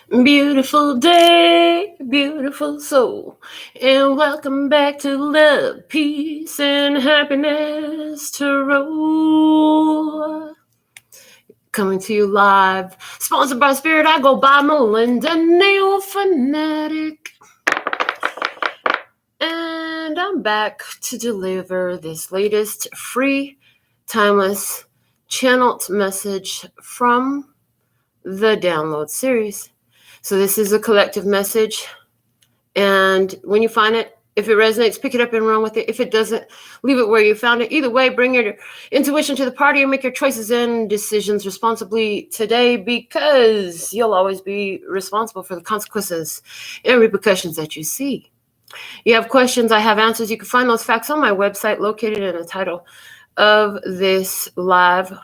Beautiful day, beautiful soul, and welcome back to Love, Peace, and Happiness Tarot. Coming to you live, sponsored by Spirit. I go by Melinda Nail Fanatic, and I'm back to deliver this latest free, timeless, channeled message from the download series. So this is a collective message, and when you find it, if it resonates, pick it up and run with it. If it doesn't, leave it where you found it. Either way, bring your intuition to the party and make your choices and decisions responsibly today, because you'll always be responsible for the consequences and repercussions that you see. You have questions, I have answers. You can find those facts on my website, located in the title of this live,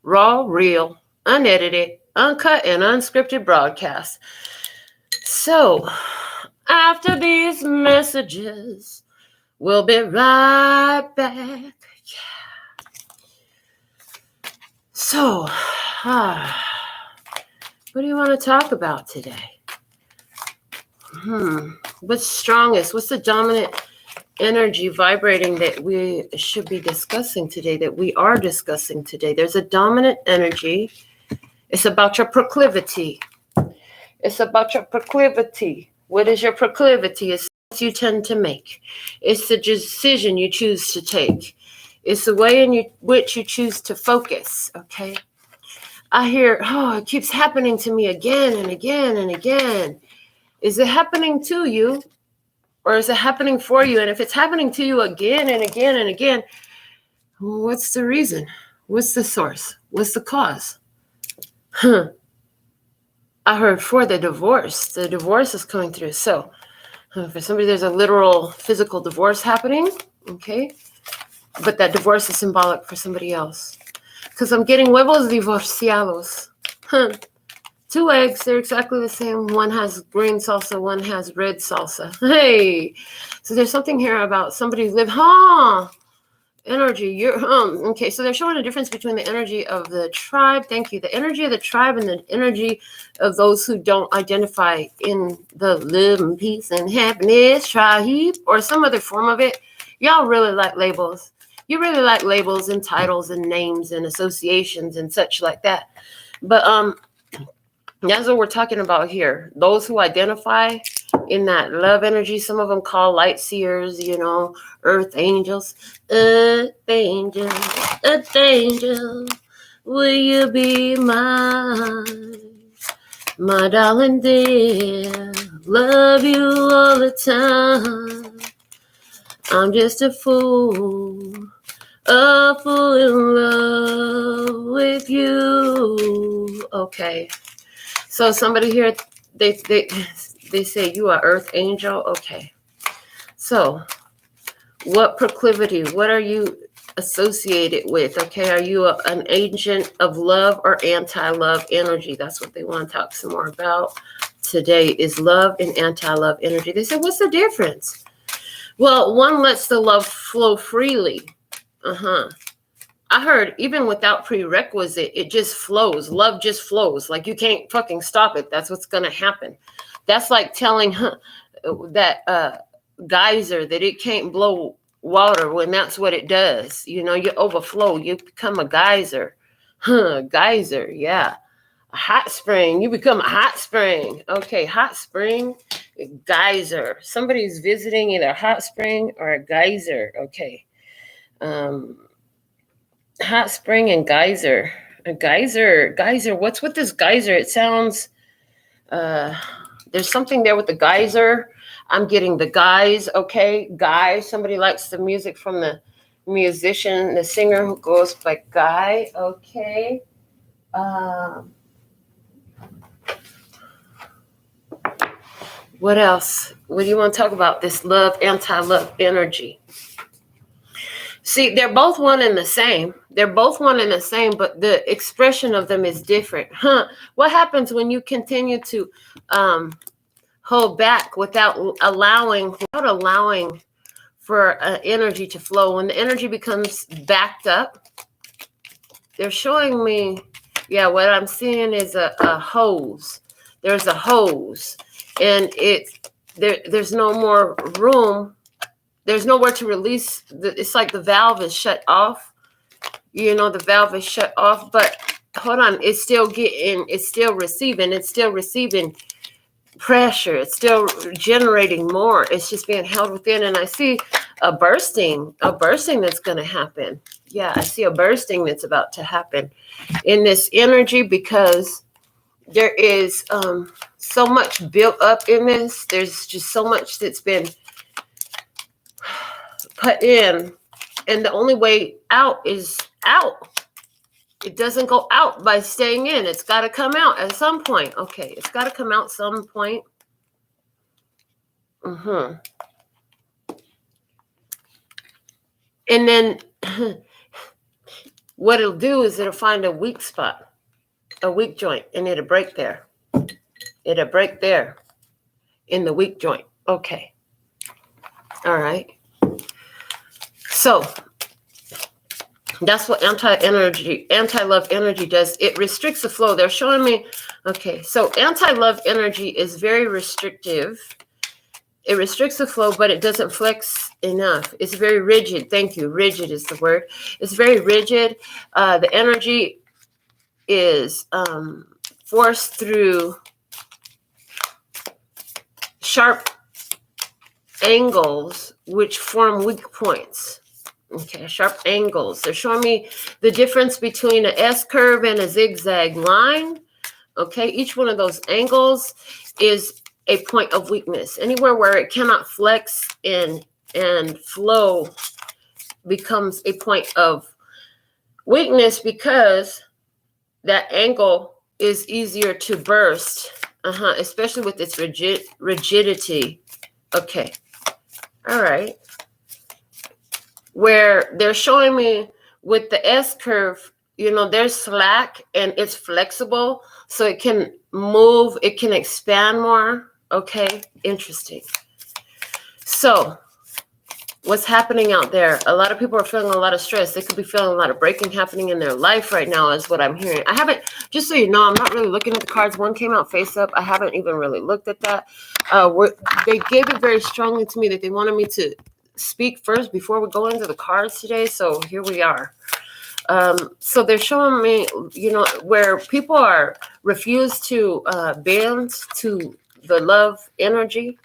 raw, real, unedited, uncut, and unscripted broadcast. So, after these messages, we'll be right back. Yeah. So, what do you want to talk about today? What's strongest? What's the dominant energy vibrating that we should be discussing today, that we are discussing today? There's a dominant energy. It's about your proclivity. It's about your proclivity. What is your proclivity? It's what you tend to make. It's the decision you choose to take. It's the way in which you choose to focus, okay? I hear, it keeps happening to me again and again and again. Is it happening to you, or is it happening for you? And if it's happening to you again and again and again, what's the reason? What's the source? What's the cause? I heard for the divorce. The divorce is coming through. So for somebody, there's a literal physical divorce happening, okay? But that divorce is symbolic for somebody else. Because I'm getting huevos divorciados. 2 eggs, they're exactly the same. One has green salsa, one has red salsa. Hey, so there's something here about somebody who lived, energy. Okay, so they're showing a difference between the energy of the tribe. Thank you. The energy of the tribe and the energy of those who don't identify in the love and peace and happiness tribe or some other form of it. Y'all really like labels. You really like labels and titles and names and associations and such like that. But that's what we're talking about here. Those who identify in that love energy, some of them call light seers, earth angels. Earth angel, will you be mine? My darling dear, love you all the time. I'm just a fool in love with you. Okay. So somebody here, they say you are earth angel. Okay. So what proclivity, what are you associated with? Okay. Are you an agent of love or anti-love energy? That's what they want to talk some more about today, is love and anti-love energy. They said, what's the difference? Well, one lets the love flow freely. I heard even without prerequisite, it just flows. Love just flows. Like you can't fucking stop it. That's what's going to happen. That's like telling that geyser that it can't blow water when that's what it does. You overflow. You become a geyser. Geyser, yeah. A hot spring. You become a hot spring. Okay, hot spring, geyser. Somebody's visiting either a hot spring or a geyser. Okay. Hot spring and geyser. A geyser. What's with this geyser? It sounds, there's something there with the geyser. I'm getting the guys. Okay, Guy. Somebody likes the music from the musician, the singer who goes by Guy. Okay. What else? What do you want to talk about? This love, anti-love energy. See, they're both one and the same. But the expression of them is different. What happens when you continue to hold back without allowing for energy to flow? When the energy becomes backed up, they're showing me, what I'm seeing is a hose. there's a hose, and there's no more room. There's nowhere to release. It's like the valve is shut off. The valve is shut off, but hold on, it's still receiving pressure. It's still generating more. It's just being held within. And I see a bursting that's going to happen. Yeah, I see a bursting that's about to happen in this energy, because there is so much built up in this. There's just so much that's been put in, and the only way out is out. It doesn't go out by staying in. It's got to come out at some point. Okay, it's got to come out some point. And then what it'll do is it'll find a weak spot, a weak joint, and it'll break there. It'll break there in the weak joint. Okay. All right. So that's what anti-love energy does. It restricts the flow. They're showing me, okay, so anti-love energy is very restrictive. It restricts the flow, but it doesn't flex enough. It's very rigid. Thank you. Rigid is the word. It's very rigid. The energy is forced through sharp angles, which form weak points. Okay, sharp angles. They're showing me the difference between an S curve and a zigzag line. Okay, each one of those angles is a point of weakness. Anywhere where it cannot flex and flow becomes a point of weakness, because that angle is easier to burst, especially with its rigidity. Okay, all right. Where they're showing me with the S curve, there's slack and it's flexible, so it can move, it can expand more. Okay, interesting. So what's happening out there? A lot of people are feeling a lot of stress. They could be feeling a lot of breaking happening in their life right now, is what I'm hearing. I haven't, just so you know, I'm not really looking at the cards. One came out face up. I haven't even really looked at that. They gave it very strongly to me that they wanted me to speak first before we go into the cards today. So here we are. So they're showing me, where people are refused to bend to the love energy,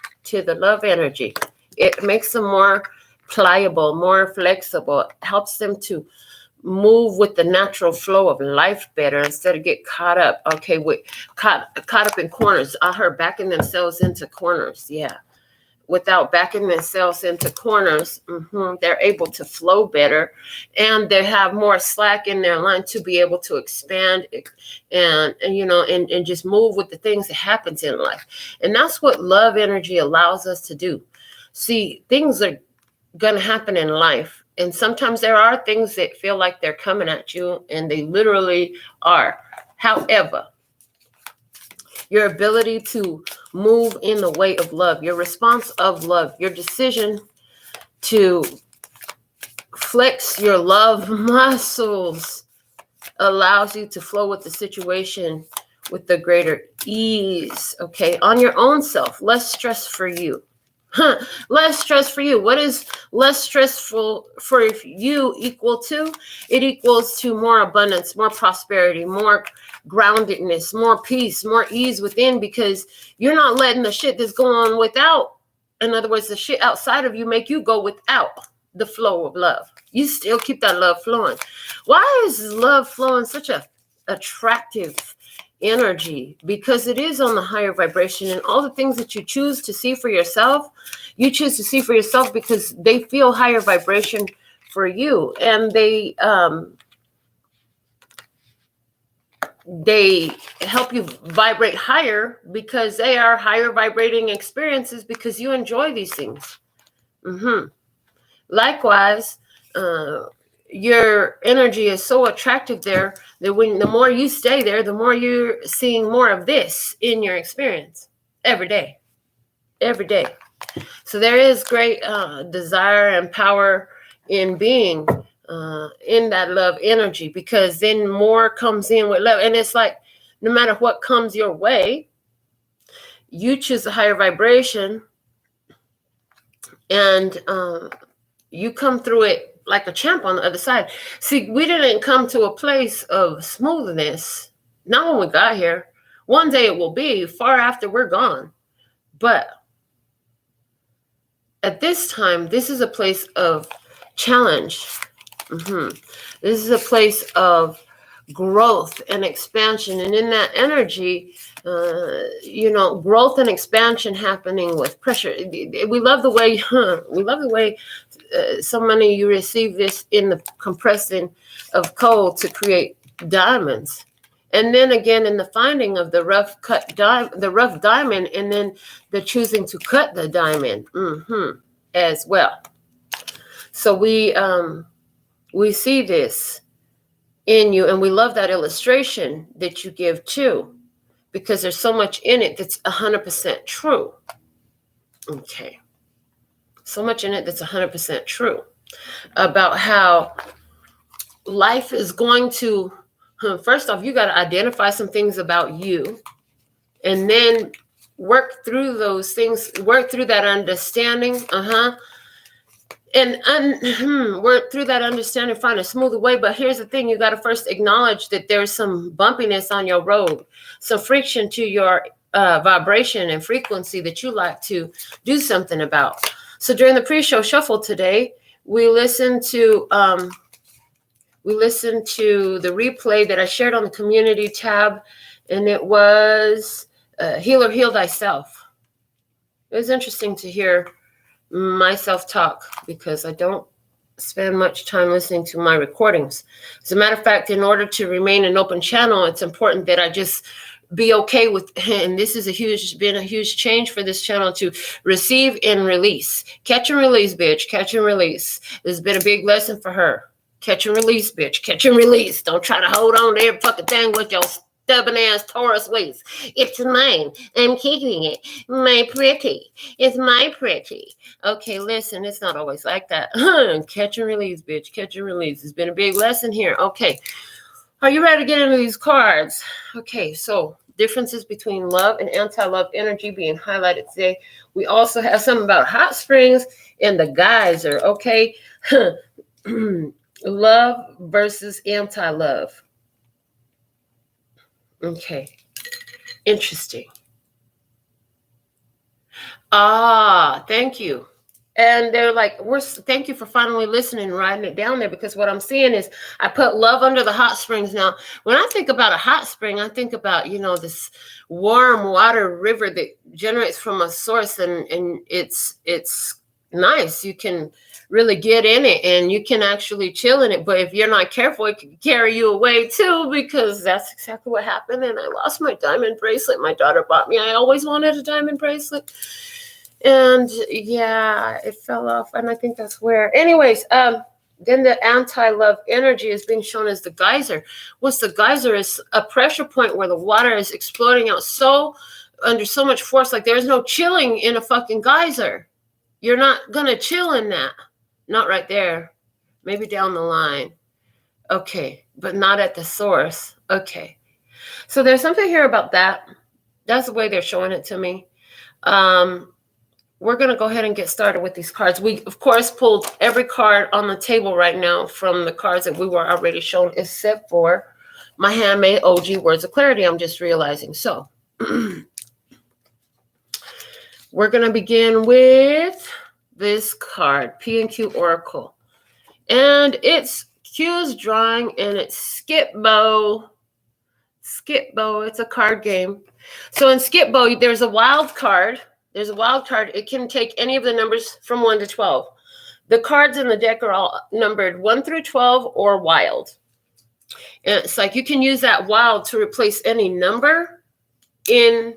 It makes them more pliable, more flexible. It helps them to move with the natural flow of life better instead of get caught up. Okay, caught up in corners. I heard backing themselves into corners. Yeah. Without backing themselves into corners, they're able to flow better, and they have more slack in their line to be able to expand and just move with the things that happens in life. And that's what love energy allows us to do. See, things are going to happen in life, and sometimes there are things that feel like they're coming at you, and they literally are. However, your ability to move in the way of love, your response of love, your decision to flex your love muscles allows you to flow with the situation with the greater ease, okay? On your own self, less stress for you. Less stress for you. What is less stressful for you equal to? It equals to more abundance, more prosperity, more groundedness, more peace, more ease within, because you're not letting the shit that's going on without. In other words, the shit outside of you make you go without the flow of love. You still keep that love flowing. Why is love flowing such a attractive energy? Because it is on the higher vibration, and all the things that you choose to see for yourself, you choose to see for yourself because they feel higher vibration for you, and they help you vibrate higher because they are higher vibrating experiences, because you enjoy these things. Likewise, your energy is so attractive there that the more you stay there, the more you're seeing more of this in your experience every day. So there is great desire and power in being in that love energy, because then more comes in with love. And it's like, no matter what comes your way, you choose a higher vibration, and you come through it like a champ on the other side. See, we didn't come to a place of smoothness, not when we got here. One day it will be, far after we're gone. But at this time, this is a place of challenge. This is a place of growth and expansion. And in that energy, growth and expansion happening with pressure. We love the way, so many of you receive this in the compressing of coal to create diamonds. And then again, in the finding of the rough diamond, and then the choosing to cut the diamond as well. So we see this in you, and we love that illustration that you give too, because there's so much in it that's 100% true. Okay. So much in it that's 100% true about how life is going to, first off, you got to identify some things about you, and then work through those things, work through that understanding, and work through that understanding, find a smoother way. But here's the thing, you got to first acknowledge that there's some bumpiness on your road, some friction to your vibration and frequency that you like to do something about. So during the pre-show shuffle today, we listened to the replay that I shared on the community tab, and it was Heal or Heal Thyself. It was interesting to hear myself talk, because I don't spend much time listening to my recordings. As a matter of fact, in order to remain an open channel, it's important that I just be okay with, and this is been a huge change for this channel, to receive and release. Catch and release, bitch. Catch and release. This has been a big lesson for her. Catch and release, bitch. Catch and release. Don't try to hold on to every fucking thing with your stubborn ass Taurus waist. It's mine. I'm keeping it. My pretty. It's my pretty. Okay, listen, it's not always like that. Catch and release, bitch. Catch and release. It's been a big lesson here. Okay. Are you ready to get into these cards? Okay, so differences between love and anti-love energy being highlighted today. We also have something about hot springs and the geyser, okay? Love versus anti-love. Okay, interesting. Thank you. And they're like, thank you for finally listening and writing it down there, because what I'm seeing is I put love under the hot springs. Now, when I think about a hot spring, I think about, this warm water river that generates from a source, and it's nice. You can really get in it, and you can actually chill in it. But if you're not careful, it can carry you away too, because that's exactly what happened. And I lost my diamond bracelet. My daughter bought me. I always wanted a diamond bracelet. And yeah, it fell off, and I think that's where. Anyways, then the anti-love energy is being shown as the geyser. What's the geyser? Is a pressure point where the water is exploding out under so much force, like there's no chilling in a fucking geyser. You're not gonna chill in that. Not right there. Maybe down the line. Okay, but not at the source. Okay. So there's something here about that. That's the way they're showing it to me. We're going to go ahead and get started with these cards. We, of course, pulled every card on the table right now from the cards that we were already shown, except for my handmade OG Words of Clarity, I'm just realizing. So we're going to begin with this card, P&Q Oracle. And it's Q's drawing, and it's Skip Bow. Skip Bow, it's a card game. So in Skip Bow, there's a wild card. There's a wild card. It can take any of the numbers from 1 to 12. The cards in the deck are all numbered 1 through 12 or wild. And it's like you can use that wild to replace any number that's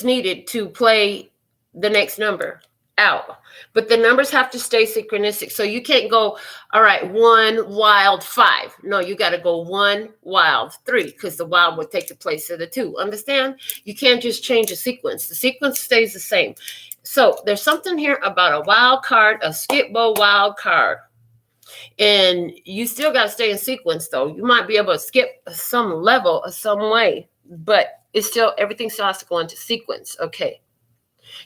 needed to play the next number out. But the numbers have to stay synchronistic. So you can't go, all right, 1 wild 5. No, you got to go 1 wild 3, because the wild would take the place of the 2. Understand? You can't just change the sequence. The sequence stays the same. So there's something here about a wild card, a Skip Bow wild card. And you still got to stay in sequence, though. You might be able to skip some level or some way, but it's still, everything still has to go into sequence. Okay.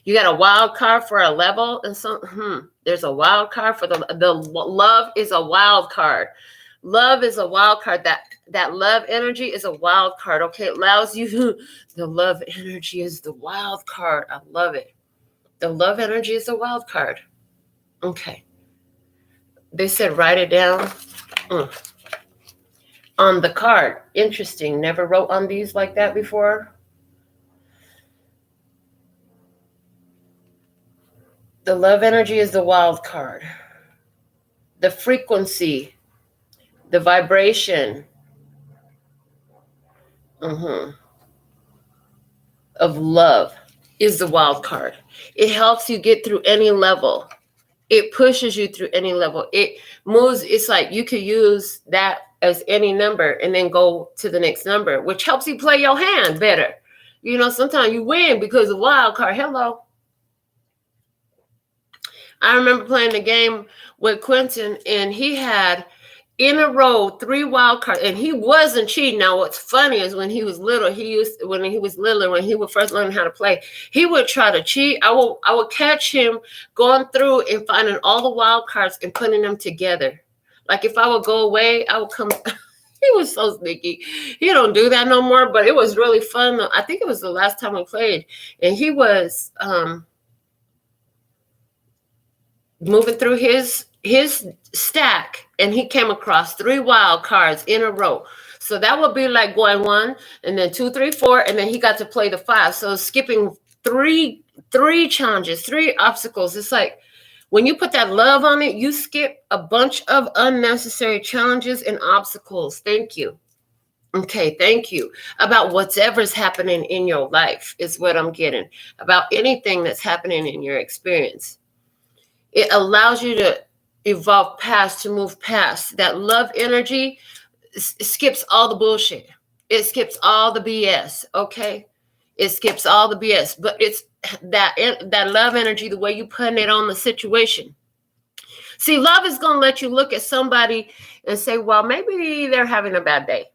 You got a wild card for a level and some, there's a wild card for the love is a wild card. Love is a wild card. That love energy is a wild card. Okay. It allows you, the love energy is the wild card. I love it. The love energy is a wild card. Okay. They said, write it down. On the card. Interesting. Never wrote on these like that before. The love energy is the wild card. The frequency, the vibration of love is the wild card. It helps you get through any level. It pushes you through any level. It moves. It's like you could use that as any number and then go to the next number, which helps you play your hand better. You know, sometimes you win because of wild card. Hello. I remember playing the game with Quentin, and he had in a row 3 wild cards, and he wasn't cheating. Now, what's funny is when he was little, when he would first learn how to play, he would try to cheat. I would catch him going through and finding all the wild cards and putting them together. Like if I would go away, I would come. He was so sneaky. He don't do that no more, but it was really fun. I think it was the last time we played, and he was moving through his stack, and he came across 3 wild cards in a row. So that would be like going 1 and then 2, 3, 4, and then he got to play the 5. So skipping three challenges, 3 obstacles. It's like when you put that love on it, you skip a bunch of unnecessary challenges and obstacles. Thank you. Okay, thank you. About whatever's happening in your life is what I'm getting. About anything that's happening in your experience. It allows you to evolve past, to move past. That love energy skips all the bullshit. It skips all the BS, okay? It skips all the BS. But it's that love energy, the way you putting it on the situation. See, love is going to let you look at somebody and say, well, maybe they're having a bad day.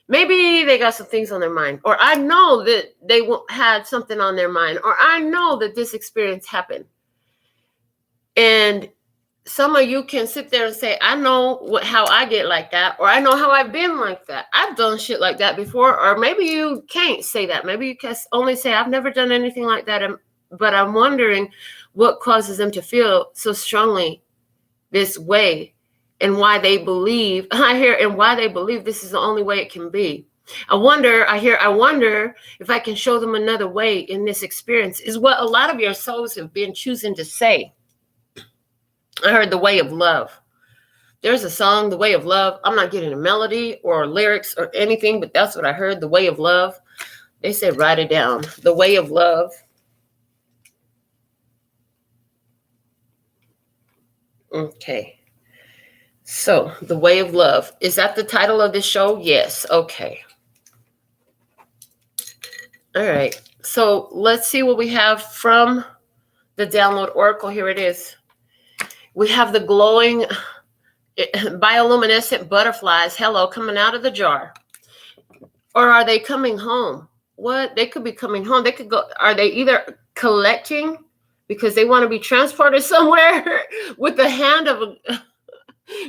Maybe they got some things on their mind. Or I know that they had something on their mind. Or I know that this experience happened. And some of you can sit there and say, I know how I get like that, or I know how I've been like that. I've done shit like that before. Or maybe you can't say that. Maybe you can only say, I've never done anything like that. But I'm wondering what causes them to feel so strongly this way, and why they believe, and why they believe this is the only way it can be. I wonder if I can show them another way in this experience, is what a lot of your souls have been choosing to say. I heard the way of love. There's a song, The Way of Love. I'm not getting a melody or lyrics or anything, but that's what I heard, The Way of Love. They said, write it down. The Way of Love. Okay. So, The Way of Love. Is that the title of this show? Yes. Okay. All right. So, let's see what we have from the Download Oracle. Here it is. We have the glowing bioluminescent butterflies, hello, coming out of the jar. Or are they coming home? What? They could be coming home. They could go. Are they either collecting because they want to be transported somewhere with the hand of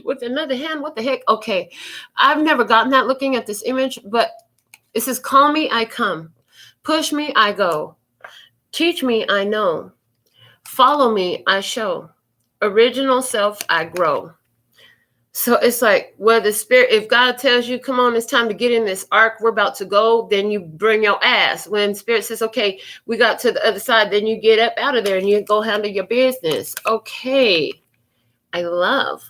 with another hand? What the heck? Okay. I've never gotten that looking at this image, but it says, call me, I come. Push me, I go. Teach me, I know. Follow me, I show. Original self, I grow. So it's like, well, the spirit, if God tells you, come on, it's time to get in this ark, we're about to go, then you bring your ass. When spirit says, okay, we got to the other side, then you get up out of there and you go handle your business. Okay. I love.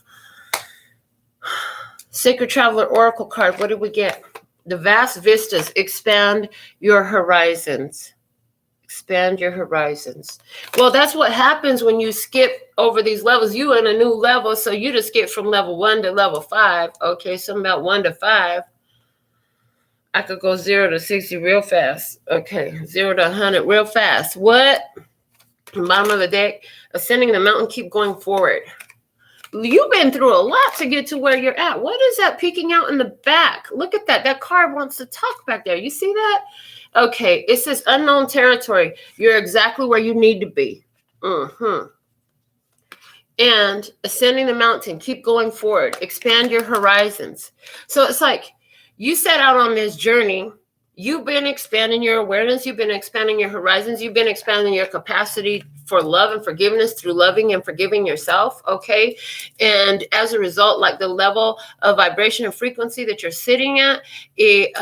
Sacred Traveler Oracle card. What did we get? The vast vistas. Expand your horizons. Expand your horizons. Well, that's what happens when you skip over these levels. You in a new level, so you just skip from level 1 to level 5. Okay, something about 1 to 5. I could go 0 to 60 real fast. Okay, 0 to 100 real fast. What? Bottom of the deck. Ascending the mountain, keep going forward. You've been through a lot to get to where you're at. What is that peeking out in the back? Look at that. That card wants to talk back there. You see that? Okay. It says unknown territory. You're exactly where you need to be. And ascending the mountain. Keep going forward. Expand your horizons. So it's like you set out on this journey. You've been expanding your awareness. You've been expanding your horizons. You've been expanding your capacity for love and forgiveness through loving and forgiving yourself. Okay. And as a result, like the level of vibration and frequency that you're sitting at, it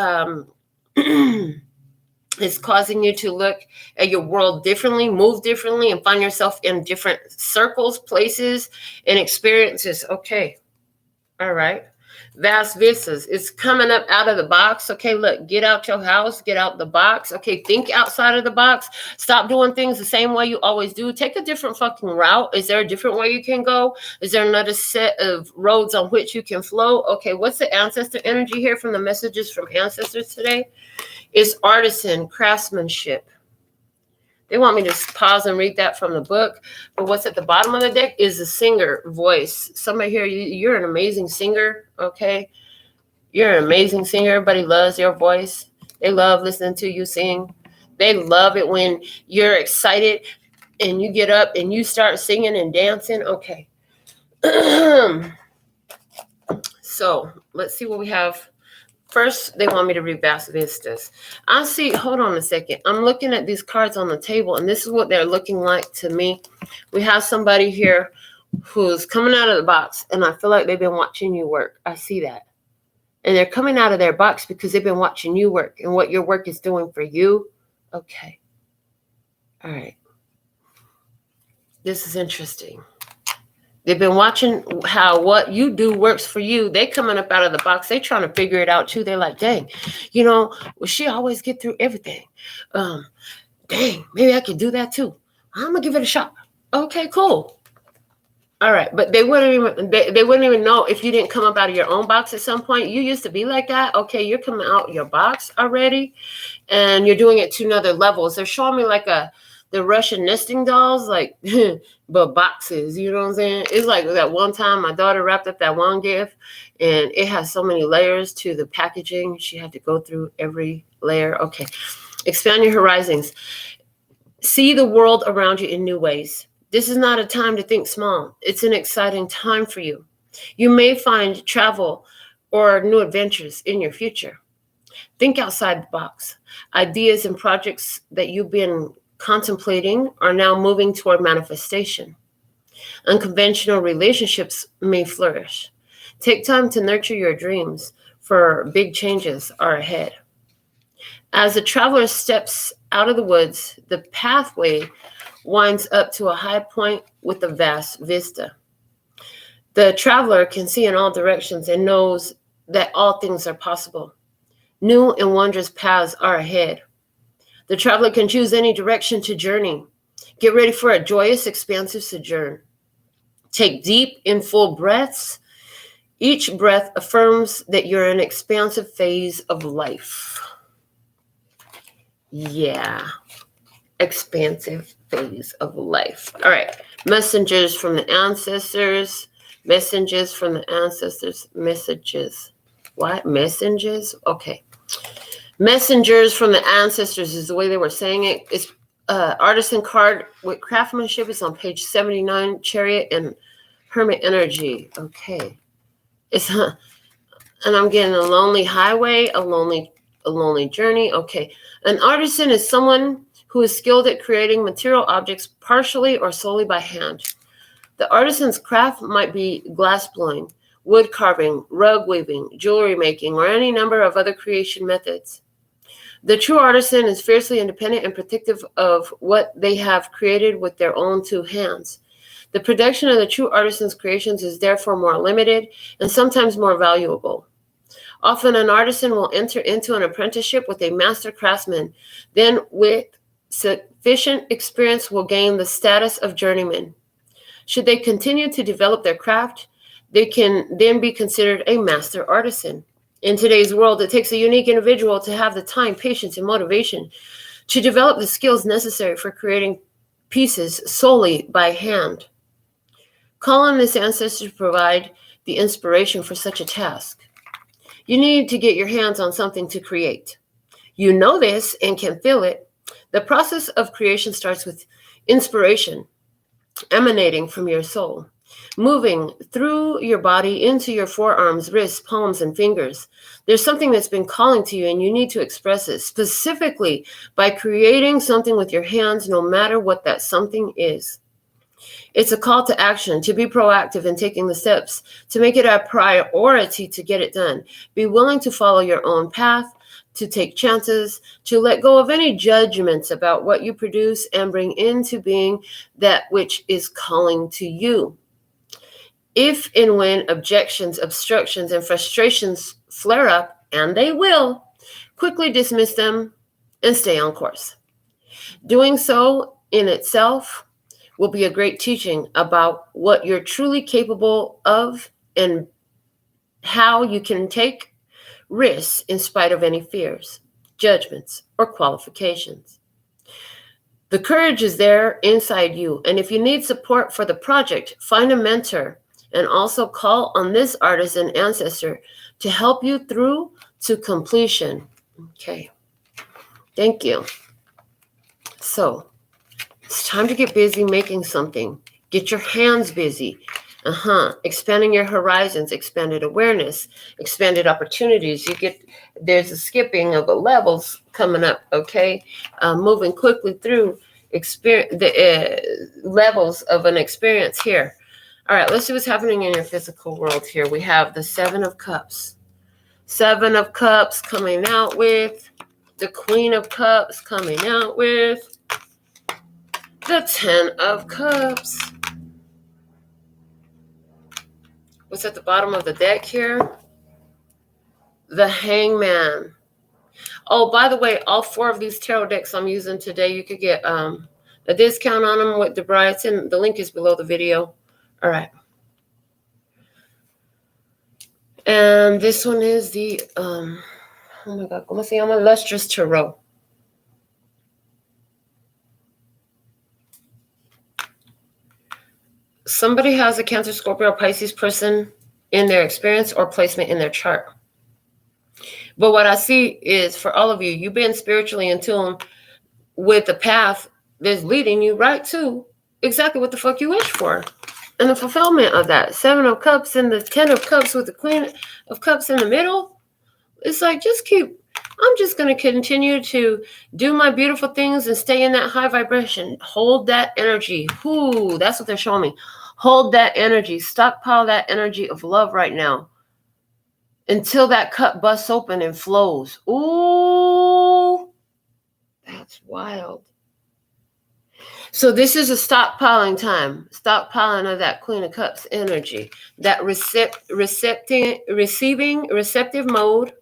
is causing you to look at your world differently, move differently, and find yourself in different circles, places, and experiences. Okay. All right. Vast vistas. It's coming up out of the box. Okay, look, get out your house, get out the box. Okay, think outside of the box. Stop doing things the same way you always do. Take a different fucking route. Is there a different way you can go? Is there another set of roads on which you can flow? Okay, what's the ancestor energy here from the messages from ancestors today? It's artisan, craftsmanship. They want me to pause and read that from the book. But what's at the bottom of the deck is the singer voice. Somebody here, you're an amazing singer, okay? You're an amazing singer. Everybody loves your voice. They love listening to you sing. They love it when you're excited and you get up and you start singing and dancing. Okay. So let's see what we have. First, they want me to read Vast Vistas. I see, hold on a second. I'm looking at these cards on the table, and this is what they're looking like to me. We have somebody here who's coming out of the box, and I feel like they've been watching you work. I see that. And they're coming out of their box because they've been watching you work and what your work is doing for you. Okay. All right. This is interesting. They've been watching how what you do works for you. They coming up out of the box. They trying to figure it out too. They're like, dang, well, she always get through everything. Dang, maybe I could do that too. I'm gonna give it a shot. Okay, cool. All right, but they wouldn't even know if you didn't come up out of your own box at some point. You used to be like that. Okay, you're coming out your box already, and you're doing it to another levels. They're showing me like the Russian nesting dolls, like, but boxes, you know what I'm saying? It's like that one time my daughter wrapped up that one gift, and it has so many layers to the packaging. She had to go through every layer. Okay. Expand your horizons. See the world around you in new ways. This is not a time to think small. It's an exciting time for you. You may find travel or new adventures in your future. Think outside the box. Ideas and projects that you've been contemplating are now moving toward manifestation. Unconventional relationships may flourish. Take time to nurture your dreams, for big changes are ahead. As the traveler steps out of the woods, the pathway winds up to a high point with a vast vista. The traveler can see in all directions and knows that all things are possible. New and wondrous paths are ahead. The traveler can choose any direction to journey. Get ready for a joyous, expansive sojourn. Take deep and full breaths. Each breath affirms that you're in an expansive phase of life. Yeah, expansive phase of life. All right, messengers from the ancestors. Messages from the ancestors. Messages. What? Messengers? Okay. Messengers from the ancestors is the way they were saying it. It's artisan card with craftsmanship. It's on page 79, Chariot and Hermit energy. Okay. And I'm getting a lonely highway, a lonely journey. Okay. An artisan is someone who is skilled at creating material objects partially or solely by hand. The artisan's craft might be glass blowing, wood carving, rug weaving, jewelry making, or any number of other creation methods. The true artisan is fiercely independent and protective of what they have created with their own two hands. The production of the true artisan's creations is therefore more limited and sometimes more valuable. Often an artisan will enter into an apprenticeship with a master craftsman, then with sufficient experience will gain the status of journeyman. Should they continue to develop their craft, they can then be considered a master artisan. In today's world, it takes a unique individual to have the time, patience, and motivation to develop the skills necessary for creating pieces solely by hand. Call on this ancestor to provide the inspiration for such a task. You need to get your hands on something to create. You know this and can feel it. The process of creation starts with inspiration emanating from your soul, moving through your body into your forearms, wrists, palms, and fingers. There's something that's been calling to you, and you need to express it specifically by creating something with your hands, no matter what that something is. It's a call to action, to be proactive in taking the steps, to make it a priority to get it done. Be willing to follow your own path, to take chances, to let go of any judgments about what you produce and bring into being that which is calling to you. If and when objections, obstructions, and frustrations flare up, and they will, quickly dismiss them and stay on course. Doing so in itself will be a great teaching about what you're truly capable of and how you can take risks in spite of any fears, judgments, or qualifications. The courage is there inside you, and if you need support for the project, find a mentor and also call on this artist and ancestor to help you through to completion. Okay, thank you. So, it's time to get busy making something. Get your hands busy. Expanding your horizons, expanded awareness, expanded opportunities. There's a skipping of the levels coming up, okay? Moving quickly through the levels of an experience here. All right, let's see what's happening in your physical world here. We have the 7 of Cups. 7 of Cups coming out with the Queen of Cups coming out with the 10 of Cups. What's at the bottom of the deck here? The Hangman. Oh, by the way, all 4 of these tarot decks I'm using today, you could get a discount on them with the the link is below the video. All right. And this one is the, oh my God, ¿cómo se llama? Lustrous Tarot. Somebody has a Cancer, Scorpio, or Pisces person in their experience or placement in their chart. But what I see is for all of you, you've been spiritually in tune with the path that's leading you right to exactly what the fuck you wish for. And the fulfillment of that. 7 of Cups and the 10 of Cups with the Queen of Cups in the middle. It's like, I'm just going to continue to do my beautiful things and stay in that high vibration. Hold that energy. Ooh, that's what they're showing me. Hold that energy. Stockpile that energy of love right now until that cup busts open and flows. Ooh, that's wild. So this is a stockpiling time. Stockpiling of that Queen of Cups energy. That receptive mode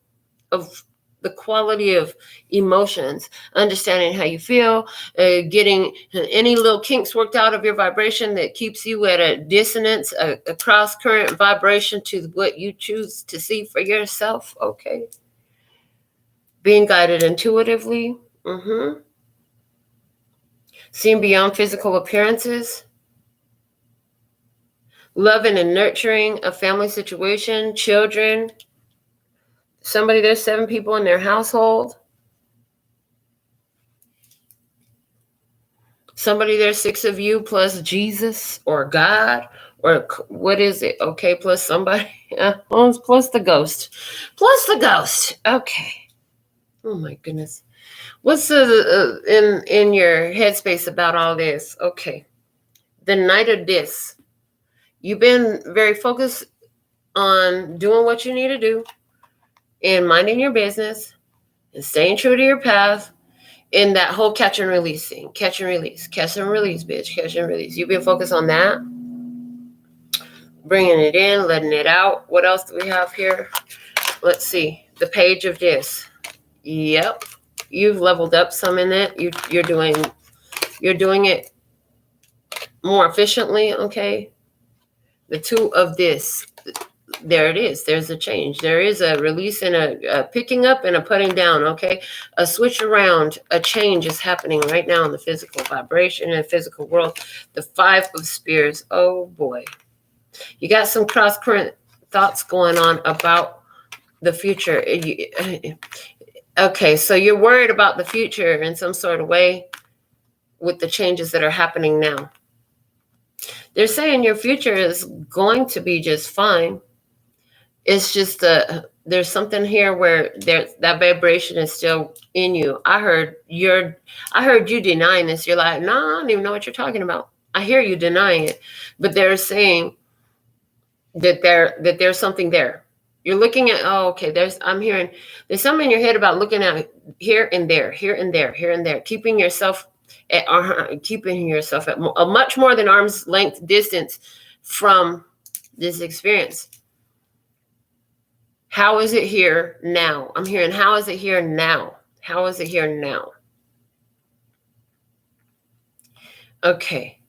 of the quality of emotions, understanding how you feel, getting any little kinks worked out of your vibration that keeps you at a dissonance, a cross current vibration to what you choose to see for yourself. Okay. Being guided intuitively. Seeing beyond physical appearances. Loving and nurturing a family situation, children. There's 7 people in their household. There's 6 of you plus Jesus or God or what is it? Okay, plus somebody. Plus the ghost. Okay. Oh my goodness. What's in your headspace about all this? Okay. The Knight of Discs. You've been very focused on doing what you need to do and minding your business and staying true to your path in that whole catch and release thing. Catch and release, bitch. Catch and release. You've been focused on that. Bringing it in, letting it out. What else do we have here? Let's see. The Page of Discs. Yep. You've leveled up some in it. You're doing it more efficiently, okay? The 2 of Discs. There it is. There's a change. There is a release and a picking up and a putting down, okay? A switch around, a change is happening right now in the physical vibration and the physical world. The 5 of Spears. Oh, boy. You got some cross-current thoughts going on about the future. Okay, so you're worried about the future in some sort of way with the changes that are happening now. They're saying your future is going to be just fine. It's just there's something here where that vibration is still in you. I heard you denying this. You're like, no, I don't even know what you're talking about. I hear you denying it, but they're saying that there's something there. You're looking at, oh, okay, I'm hearing there's something in your head about looking at here and there, here and there, here and there, keeping yourself at a much more than arm's length distance from this experience. How is it here now? I'm hearing, how is it here now? How is it here now? Okay.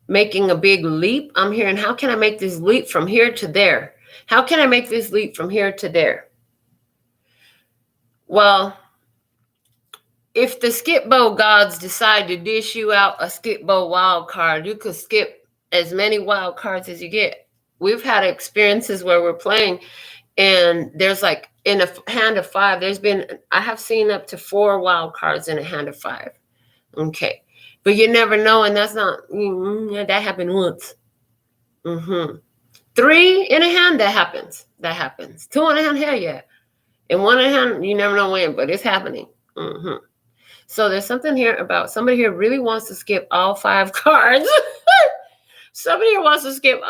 Making a big leap. I'm hearing, how can I make this leap from here to there? How can I make this leap from here to there? Well, if the skip bow gods decide to dish you out a skip bow wild card, you could skip as many wild cards as you get. We've had experiences where we're playing and there's like in a hand of 5, I have seen up to 4 wild cards in a hand of 5. Okay. But you never know. And that's not, that happened once. 3 in a hand, that happens. 2 in a hand, hell yeah. And 1 in a hand, you never know when, but it's happening. So there's something here about somebody here really wants to skip all 5 cards. Somebody here wants to skip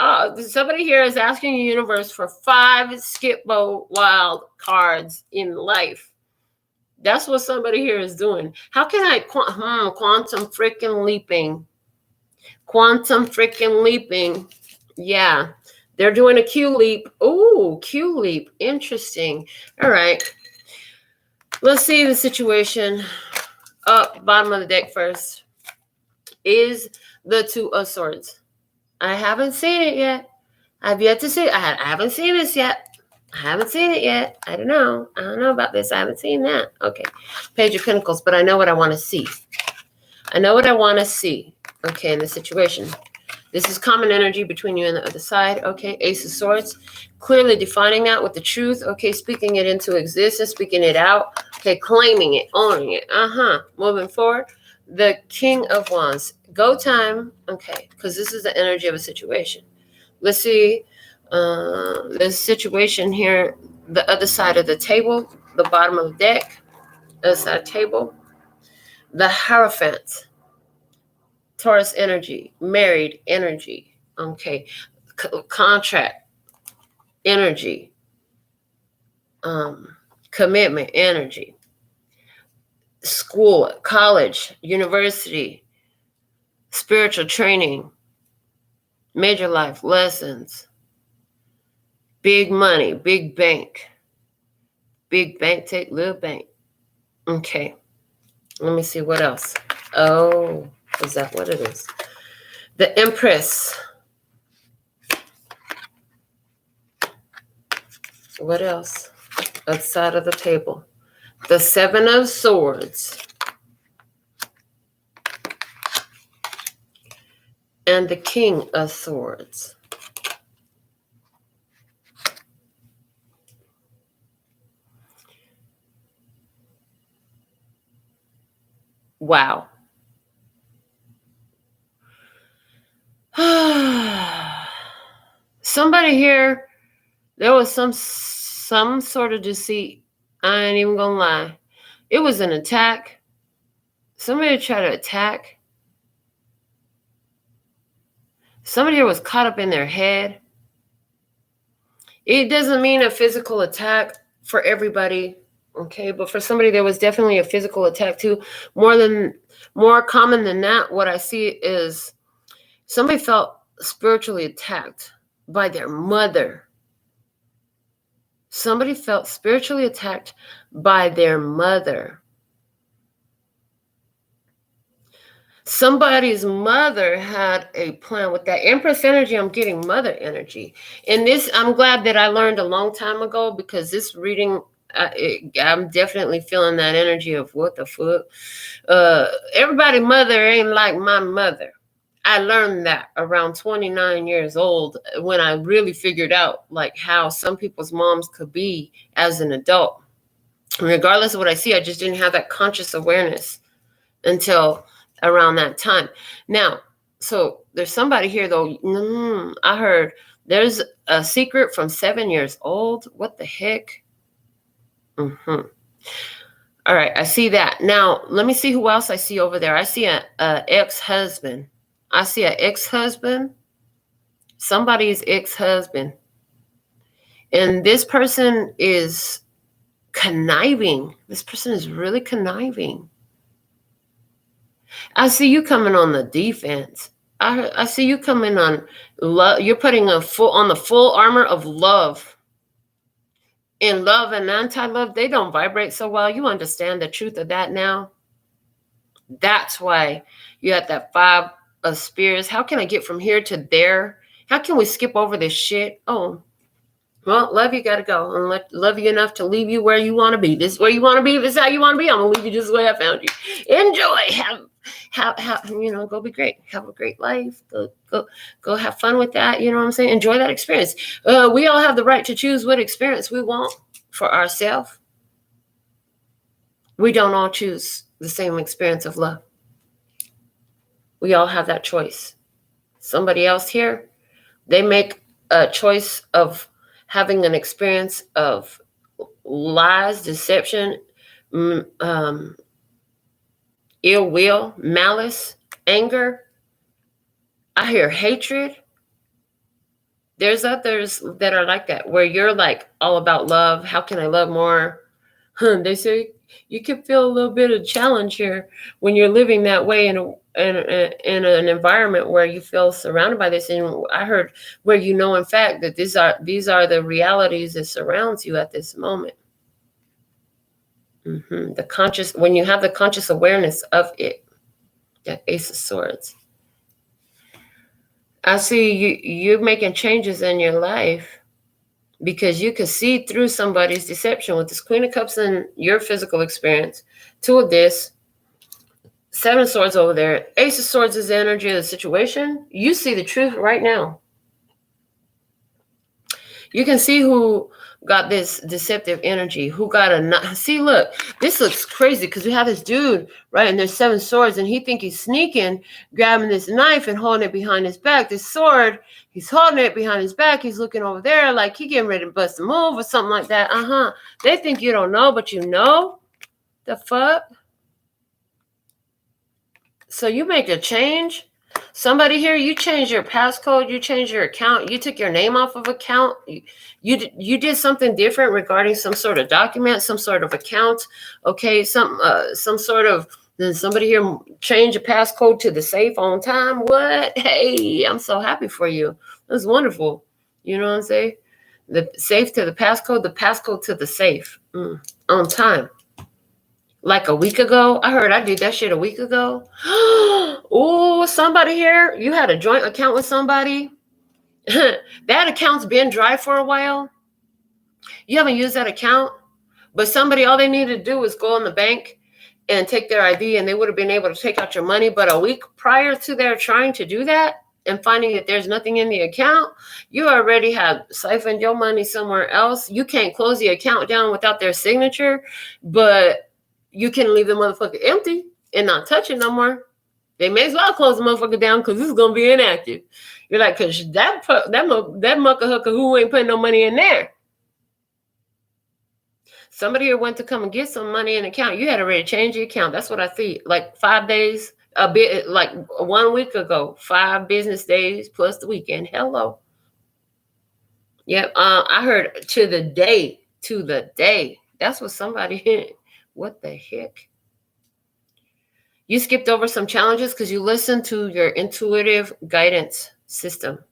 somebody here is asking the universe for 5 skip bow wild cards in life. That's what somebody here is doing. How can I quantum freaking leaping? Quantum freaking leaping. Yeah. They're doing a Q leap. Ooh, Q leap. Interesting. All right. Let's see the situation. Up, bottom of the deck first is the 2 of Swords. I haven't seen it yet. I've yet to see it. I haven't seen this yet. I don't know. I don't know about this. I haven't seen that. Okay. Page of Pentacles, but I know what I want to see. Okay, in the situation. This is common energy between you and the other side. Okay, Ace of Swords. Clearly defining that with the truth. Okay, speaking it into existence, speaking it out. Okay, claiming it, owning it. Moving forward. The King of Wands. Go time. Okay, because this is the energy of a situation. Let's see this situation here. The other side of the table. The bottom of the deck. Other side table. The Hierophant. Taurus energy, married energy, okay, contract energy, commitment energy, school, college, university, spiritual training, major life lessons, big money, big bank, take little bank. Okay, let me see what else. Oh, is that what it is? The Empress. What else? Outside of the table. The 7 of Swords. And the King of Swords. Wow. Somebody here, there was some sort of deceit. I ain't even gonna lie. It was an attack. Somebody tried to attack. Somebody here was caught up in their head. It doesn't mean a physical attack for everybody, okay? But for somebody, there was definitely a physical attack too. More common than that, what I see is somebody felt spiritually attacked by their mother. Somebody felt spiritually attacked by their mother. Somebody's mother had a plan with that Empress energy. I'm getting mother energy. And this, I'm glad that I learned a long time ago, because this reading, I'm definitely feeling that energy of what the fuck. Everybody's mother ain't like my mother. I learned that around 29 years old when I really figured out like how some people's moms could be as an adult. Regardless of what I see, I just didn't have that conscious awareness until around that time. Now, so there's somebody here though. I heard there's a secret from 7 years old. What the heck? All right, I see that. Now, let me see who else I see over there. I see a ex-husband. I see an ex-husband. Somebody's ex-husband. And this person is conniving. This person is really conniving. I see you coming on the defense. I see you coming on love. You're putting on the full armor of love. In love and anti-love, they don't vibrate so well. You understand the truth of that now? That's why you have that 5 of Spears. How can I get from here to there? How can we skip over this shit? Oh, well, love you, gotta go. And love you enough to leave you where you want to be. This is where you want to be. This is how you want to be. I'm gonna leave you just the way I found you. Enjoy. Have go be great. Have a great life. Go have fun with that. You know what I'm saying? Enjoy that experience. We all have the right to choose what experience we want for ourselves. We don't all choose the same experience of love. We all have that choice. Somebody else here, they make a choice of having an experience of lies, deception, ill will, malice, anger. I hear hatred. There's others that are like that, where you're like all about love. How can I love more? They say you can feel a little bit of challenge here when you're living that way in an environment where you feel surrounded by this. And I heard where in fact that these are the realities that surrounds you at this moment. When you have the conscious awareness of it, that Ace of Swords. I see you're making changes in your life because you can see through somebody's deception with this Queen of Cups and your physical experience. 2 of this, 7 of Swords over there. Ace of Swords is the energy of the situation. You see the truth right now. You can see who got this deceptive energy, who got see, look, this looks crazy because we have this dude, right? And there's 7 swords and he think he's sneaking, grabbing this knife and holding it behind his back. This sword, he's holding it behind his back. He's looking over there like he getting ready to bust a move or something like that. They think you don't know, but you know. The fuck? So you make a change. Somebody here, you changed your passcode, you changed your account, you took your name off of account, you did something different regarding some sort of document, some sort of account, okay, some sort of, then somebody here changed your passcode to the safe on time. What? Hey, I'm so happy for you. That's wonderful. You know what I'm saying? The safe to the passcode to the safe on time. Like a week ago. I heard I did that shit a week ago. Oh, somebody here, you had a joint account with somebody. That account's been dry for a while. You haven't used that account, but somebody, all they needed to do was go in the bank and take their ID and they would have been able to take out your money. But a week prior to their trying to do that and finding that there's nothing in the account, you already have siphoned your money somewhere else. You can't close the account down without their signature, but you can leave the motherfucker empty and not touch it no more. They may as well close the motherfucker down because this is going to be inactive. You're like, because that mucker hooker who ain't putting no money in there. Somebody here went to come and get some money in the account. You had already changed the account. That's what I see. Like 5 days, a bit like 1 week ago, 5 business days plus the weekend. Hello. Yep. I heard to the day. That's what somebody hit. What the heck? You skipped over some challenges because you listened to your intuitive guidance system.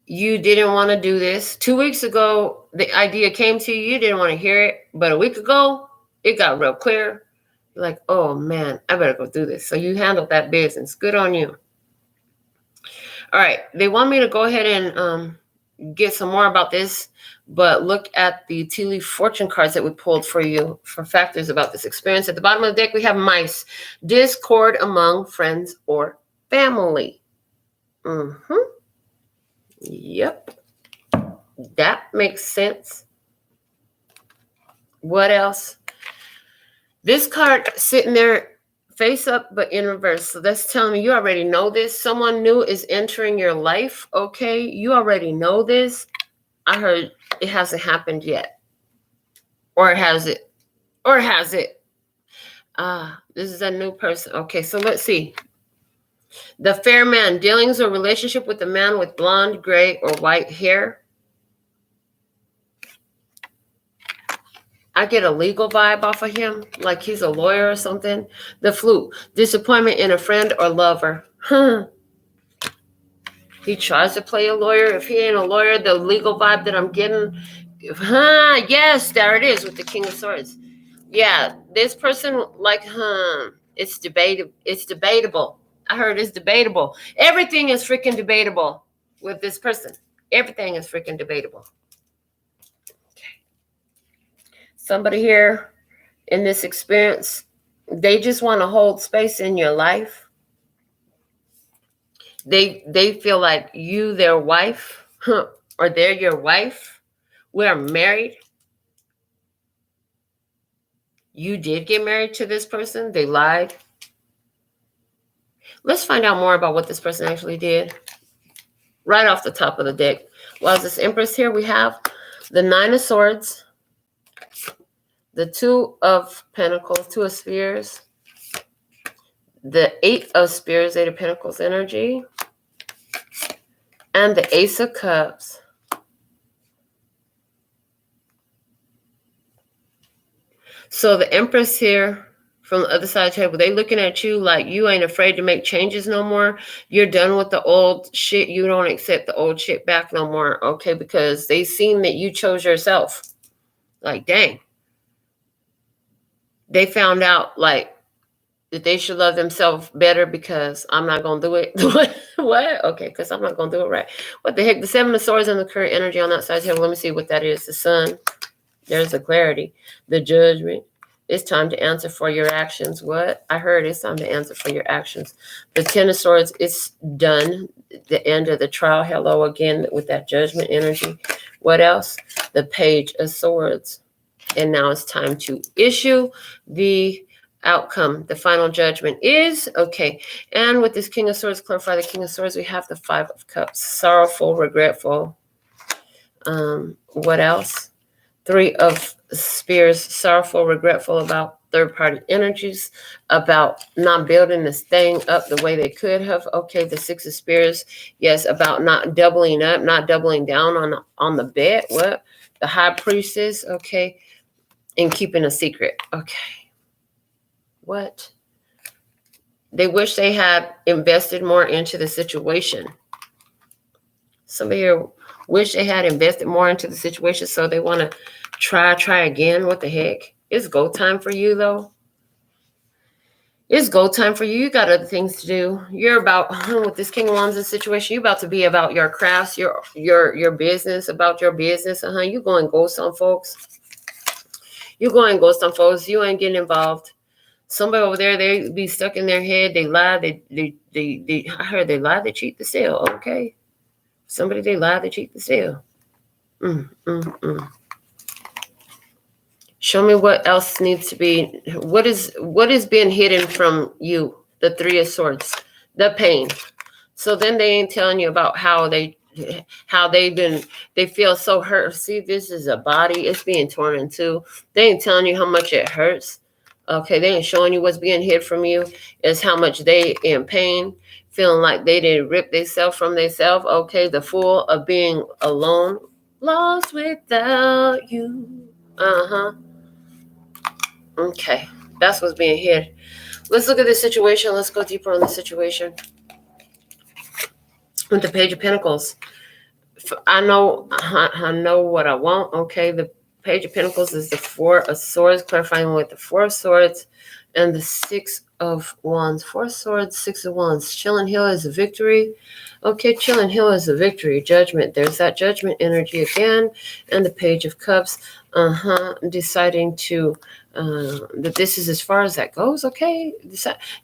You didn't want to do this. 2 weeks ago, the idea came to you. You didn't want to hear it. But a week ago, it got real clear. You're like, oh, man, I better go do this. So you handled that business. Good on you. All right. They want me to go ahead and get some more about this, but look at the tea leaf fortune cards that we pulled for you for factors about this experience. At the bottom of the deck, we have mice. Discord among friends or family. Yep. That makes sense. What else? This card sitting there face up but in reverse. So that's telling me you already know this. Someone new is entering your life. Okay, you already know this. I heard it hasn't happened yet. Or has it? Or has it? This is a new person. Okay, so let's see. The fair man, dealings or relationship with a man with blonde, gray, or white hair. I get a legal vibe off of him, like he's a lawyer or something. The flute, disappointment in a friend or lover. He tries to play a lawyer. If he ain't a lawyer, the legal vibe that I'm getting, yes, there it is with the King of Swords. Yeah, this person, like, it's debatable. It's debatable. I heard it's debatable. Everything is freaking debatable with this person. Everything is freaking debatable. Somebody here in this experience, they just want to hold space in your life. They feel like you, their wife, or they're your wife. We are married. You did get married to this person. They lied. Let's find out more about what this person actually did. Right off the top of the deck. Well, this Empress here, we have the Nine of Swords, the Two of Pentacles, Two of Spears, the Eight of Spears, Eight of Pentacles energy, and the Ace of Cups. So the Empress here from the other side of the table, they looking at you like you ain't afraid to make changes no more. You're done with the old shit. You don't accept the old shit back no more, okay? Because they seen that you chose yourself. Like, dang. They found out, like, that they should love themselves better because I'm not going to do it. What? Okay, because I'm not going to do it right. What the heck? The Seven of Swords and the current energy on that side here. Let me see what that is. The Sun. There's the clarity. The Judgment. It's time to answer for your actions. What? I heard it's time to answer for your actions. The Ten of Swords, it's done. The end of the trial. Hello again with that Judgment energy. What else? The Page of Swords. And now it's time to issue the outcome. The final judgment is, okay. And with this King of Swords, clarify the King of Swords, we have the Five of Cups. Sorrowful, regretful. What else? Three of Spears, sorrowful, regretful about third-party energies, about not building this thing up the way they could have. Okay, the Six of Spears, yes, about not doubling up, not doubling down on the bet. What? The High Priestess, okay. And keeping a secret. Okay. What? They wish they had invested more into the situation. Somebody here wish they had invested more into the situation, so they want to try again. What the heck? It's go time for you, though. It's go time for you. You got other things to do. You're about, with this King of Wands situation, you're about to be about your crafts, your business, about your business. You go and ghost on folks. You go and ghost on folks. You ain't getting involved. Somebody over there, they be stuck in their head. They lie. They I heard they lie, they cheat, they steal. Okay. Somebody, they lie, they cheat, they steal. Show me what else needs to be. What is being hidden from you? The Three of Swords, the pain. So then they ain't telling you about how they feel so hurt. See, this is a body. It's being torn in two. They ain't telling you how much it hurts. Okay, they ain't showing you what's being hid from you. Is how much they in pain, feeling like they didn't rip themselves from themselves. Okay, the Fool of being alone, lost without you. Okay, that's what's being hid. Let's look at this situation. Let's go deeper on the situation. With the Page of Pentacles, I know what I want. Okay, the Page of Pentacles is the Four of Swords, clarifying with the Four of Swords and the Six of Wands. Four of Swords, Six of Wands. Chill and heal is a victory. Okay, chill and heal is a victory. Judgment. There's that judgment energy again. And the Page of Cups. Deciding to that this is as far as that goes. Okay,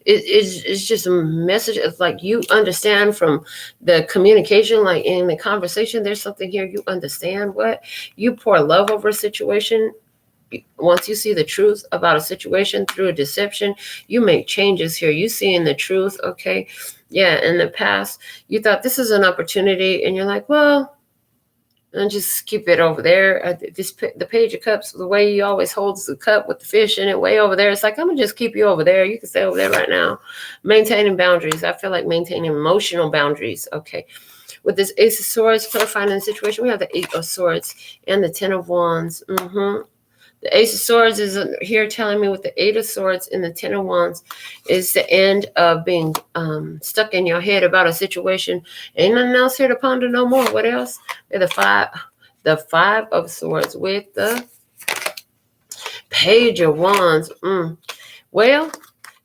it's just a message. It's like you understand from the communication, like in the conversation, there's something here you understand. What you pour love over a situation. Once you see the truth about a situation through a deception, you make changes here. You seeing the truth. Okay, yeah. In the past, you thought this is an opportunity, and you're like, well, and just keep it over there. The Page of Cups, the way he always holds the cup with the fish in it way over there. It's like, I'm going to just keep you over there. You can stay over there right now. Maintaining boundaries. I feel like maintaining emotional boundaries. Okay. With this Ace of Swords, clarifying the situation, we have the Eight of Swords and the Ten of Wands. The Ace of Swords is here telling me with the Eight of Swords and the Ten of Wands is the end of being stuck in your head about a situation. Ain't nothing else here to ponder no more. What else? The Five of Swords with the Page of Wands. Well,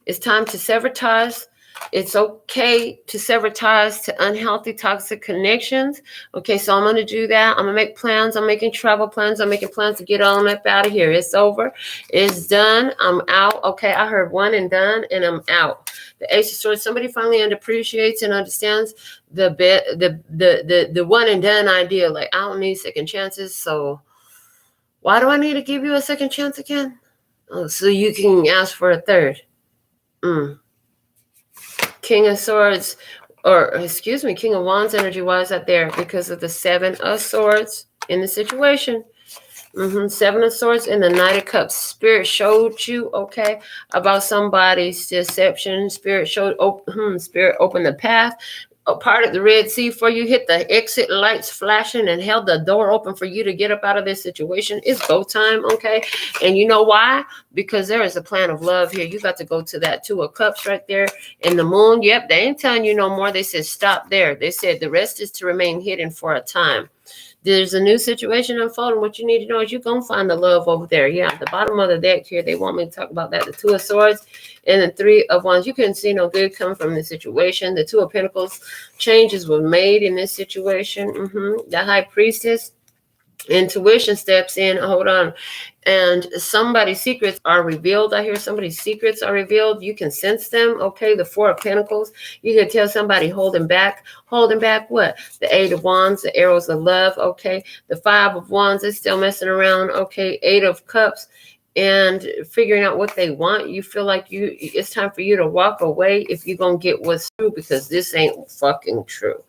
it's time to sever ties. It's okay to sever ties to unhealthy, toxic connections. Okay, so I'm going to do that. I'm going to make plans. I'm making travel plans. I'm making plans to get on up out of here. It's over. It's done. I'm out. Okay, I heard one and done, and I'm out. The Ace of Swords, somebody finally appreciates and understands the one and done idea. Like, I don't need second chances, so why do I need to give you a second chance again? Oh, so you can ask for a third. King of Swords, King of Wands energy. Why is that there? Because of the Seven of Swords in the situation. Seven of Swords and the Knight of Cups. Spirit showed you, okay, about somebody's deception. Spirit opened the path. Parted the Red Sea for you, hit the exit lights flashing and held the door open for you to get up out of this situation. It's go time, okay? And you know why? Because there is a plan of love here. You got to go to that Two of Cups right there in the Moon. Yep, they ain't telling you no more. They said stop there. They said the rest is to remain hidden for a time. There's a new situation unfolding. What you need to know is you're going to find the love over there. Yeah, at the bottom of the deck here, they want me to talk about that. The Two of Swords and the Three of Wands. You couldn't see no good coming from this situation. The Two of Pentacles, changes were made in this situation. The High Priestess, intuition steps in. Hold on. And somebody's secrets are revealed. I hear somebody's secrets are revealed. You can sense them. Okay. The Four of Pentacles. You can tell somebody holding back. Holding back what? The Eight of Wands, the arrows of love. Okay. The Five of Wands is still messing around. Okay. Eight of Cups. And figuring out what they want. You feel like it's time for you to walk away if you're going to get what's true, because this ain't fucking true.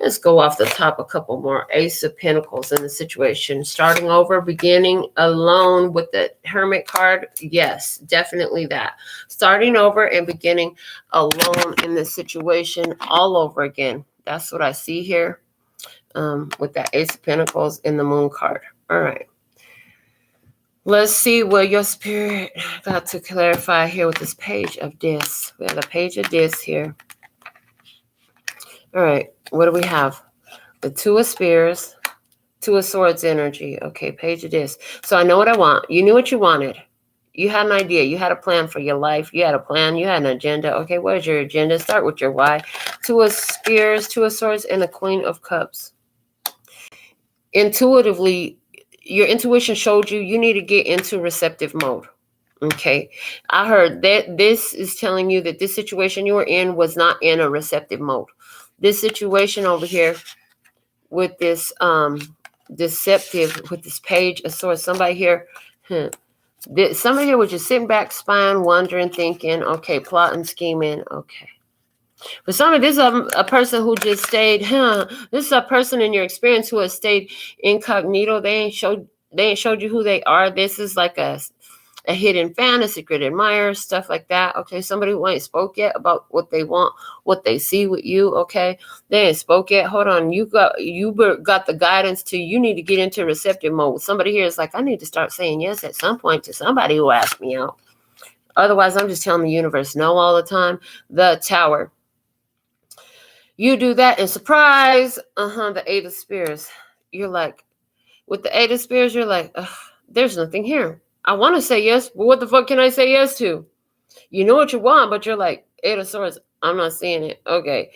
Let's go off the top a couple more. Ace of Pentacles in the situation. Starting over, beginning alone with the Hermit card. Yes, definitely that. Starting over and beginning alone in the situation all over again. That's what I see here with that Ace of Pentacles in the Moon card. All right. Let's see what your spirit got to clarify here with this Page of Discs. We have a Page of Discs here. All right. What do we have? The Two of Spears, Two of Swords energy. Okay, Page of Discs. So I know what I want. You knew what you wanted. You had an idea. You had a plan for your life. You had a plan. You had an agenda. Okay, what is your agenda? Start with your why. Two of Spears, Two of Swords, and the Queen of Cups. Intuitively, your intuition showed you need to get into receptive mode. Okay, I heard that this is telling you that this situation you were in was not in a receptive mode. This situation over here with this deceptive, with this Page of Swords, somebody here was just sitting back, spying, wondering, thinking, okay, plotting, scheming, okay. But this is a person who just stayed, this is a person in your experience who has stayed incognito. They ain't showed you who they are. This is like a hidden fan, a secret admirer, stuff like that. Okay, somebody who ain't spoke yet about what they want, what they see with you. Okay, they ain't spoke yet. Hold on, you got the guidance to you need to get into receptive mode. Somebody here is like, I need to start saying yes at some point to somebody who asked me out. Otherwise, I'm just telling the universe no all the time. The Tower. You do that and surprise. The Eight of Spears. You're like, with the Eight of Spears, you're like, there's nothing here. I want to say yes, but what the fuck can I say yes to? You know what you want, but you're like, Eight of Swords, I'm not seeing it. Okay.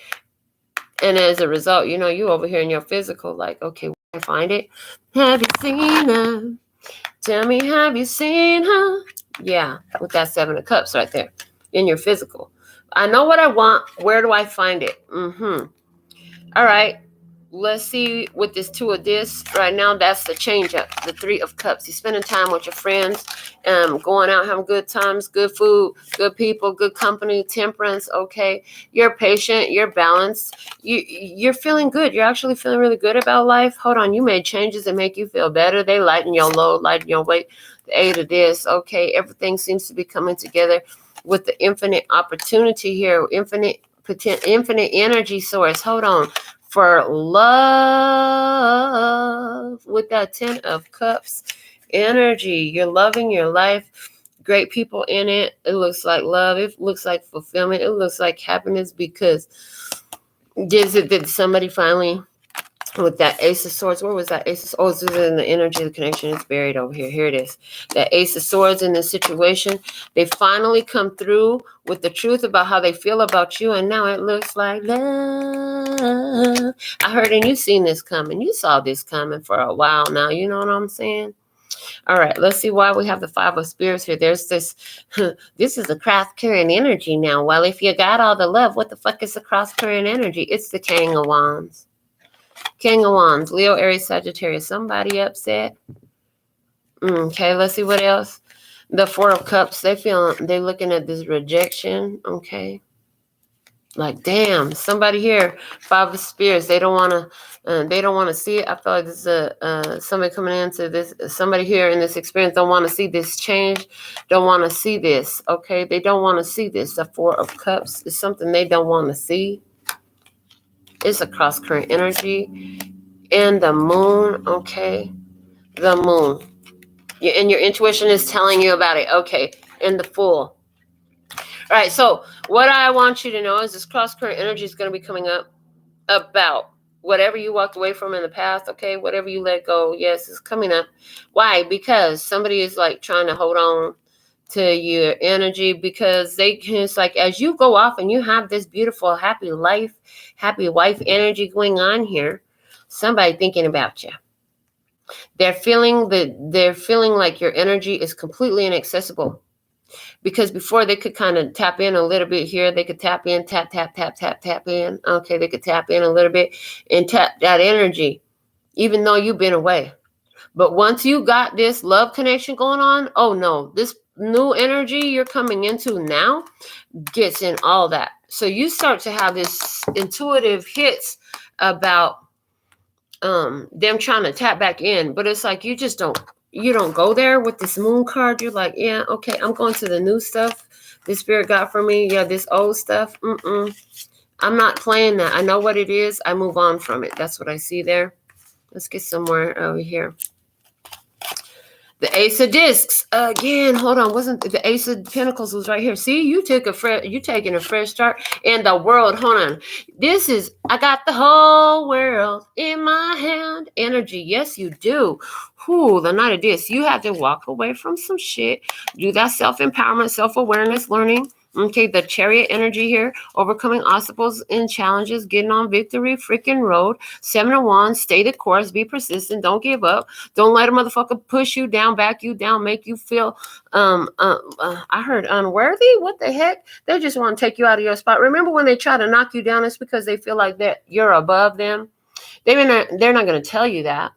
And as a result, you know, you over here in your physical, like, okay, where do I find it? Have you seen her? Tell me, have you seen her? Yeah, with that Seven of Cups right there in your physical. I know what I want. Where do I find it? All right. Let's see with this Two of Discs right now. That's the change up. The Three of Cups. You're spending time with your friends, going out, having good times, good food, good people, good company, temperance. Okay, you're patient, you're balanced, you're feeling good. You're actually feeling really good about life. Hold on, you made changes that make you feel better. They lighten your load, lighten your weight. The Eight of Discs. Okay, everything seems to be coming together with the infinite opportunity here, infinite energy source. Hold on. For love with that Ten of Cups energy. You're loving your life. Great people in it. It looks like love. It looks like fulfillment. It looks like happiness because did somebody finally with that Ace of Swords? Where was that Ace of Swords? Oh, this is in the energy of the connection. It's buried over here. Here it is. That Ace of Swords in this situation. They finally come through with the truth about how they feel about you. And now it looks like love. I heard and you seen this coming. You saw this coming for a while now. You know what I'm saying? All right, let's see why we have the Five of Spirits here. There's this, this is a cross-current energy now. Well, if you got all the love, what the fuck is the cross-current energy? It's the King of Wands. King of Wands, Leo, Aries, Sagittarius. Somebody upset. Okay, let's see what else. The Four of Cups. They're looking at this rejection. Okay, like damn, somebody here. Five of Spirits. They don't want to see it. I feel like this is somebody coming into this. Somebody here in this experience don't want to see this change. Don't want to see this. Okay, they don't want to see this. The Four of Cups is something they don't want to see. It's a cross-current energy. And the Moon, okay. The Moon. And your intuition is telling you about it. Okay. And the Fool. All right. So what I want you to know is this cross-current energy is going to be coming up about whatever you walked away from in the past. Okay. Whatever you let go. Yes, it's coming up. Why? Because somebody is like trying to hold on to your energy because it's like as you go off and you have this beautiful happy life, happy wife energy going on here, somebody thinking about you. They're feeling like your energy is completely inaccessible because before they could kind of tap in a little bit here, they could tap in, tap in. Okay, they could tap in a little bit and tap that energy even though you've been away. But once you got this love connection going on, oh no, this new energy you're coming into now gets in all that. So you start to have this intuitive hits about them trying to tap back in. But it's like you don't go there with this Moon card. You're like, yeah, okay, I'm going to the new stuff this spirit got for me. Yeah, this old stuff. I'm not playing that. I know what it is. I move on from it. That's what I see there. Let's get somewhere over here. The Ace of Discs again. Hold on, wasn't the Ace of Pentacles was right here? See, you taking a fresh start in the world. Hold on, this is I got the whole world in my hand. Energy, yes, you do. The Knight of Discs. You have to walk away from some shit. Do that self-empowerment, self-awareness, learning. Okay, the Chariot energy here, overcoming obstacles and challenges, getting on victory freaking road. 7 of Wands, stay the course, be persistent, don't give up. Don't let a motherfucker push you down, back you down, make you feel, I heard unworthy. What the heck? They just want to take you out of your spot. Remember when they try to knock you down, it's because they feel like that you're above them. They're not going to tell you that.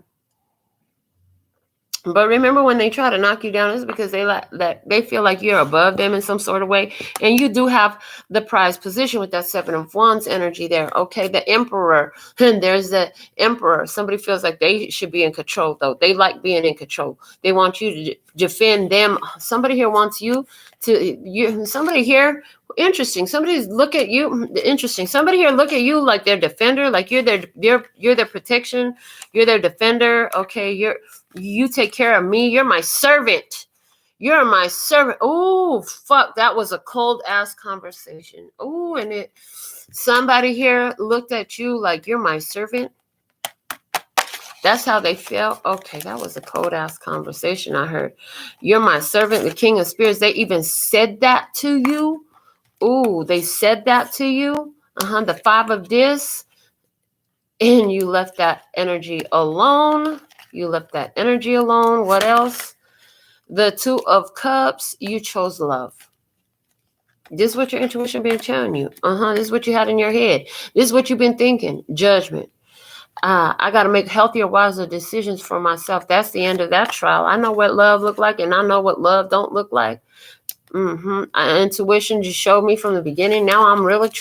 But remember when they try to knock you down, it's because they feel like you're above them in some sort of way. And you do have the prized position with that 7 of Wands energy there. Okay, the Emperor. And there's the Emperor. Somebody feels like they should be in control, though. They like being in control. They want you to defend them. Somebody here wants you to, somebody here, interesting. Somebody's look at you, interesting. Somebody here look at you like their defender, like you're their protection. You're their defender. Okay, you take care of me. You're my servant. You're my servant. Oh, fuck. That was a cold ass conversation. Oh, and somebody here looked at you like you're my servant. That's how they felt. Okay, that was a cold ass conversation I heard. You're my servant, the King of Spirits. They even said that to you. Ooh, they said that to you. The 5 of this. And you left that energy alone. You left that energy alone. What else? The 2 of Cups. You chose love. This is what your intuition been telling you. This is what you had in your head. This is what you've been thinking. Judgment. I got to make healthier, wiser decisions for myself. That's the end of that trial. I know what love look like, and I know what love don't look like. Intuition just showed me from the beginning. Now I'm really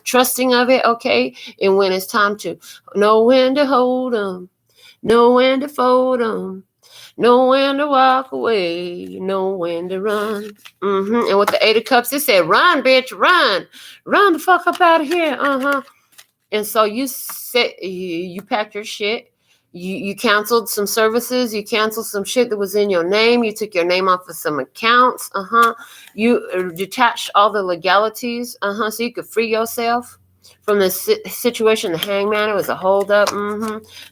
trusting of it, okay? And when it's time to know when to hold them, know when to fold them, know when to walk away, know when to run. And with the 8 of Cups, it said, run, bitch, run. Run the fuck up out of here. And so you said you packed your shit. You canceled some services. You canceled some shit that was in your name. You took your name off of some accounts. You detached all the legalities. So you could free yourself from the situation. The Hangman, it was a holdup.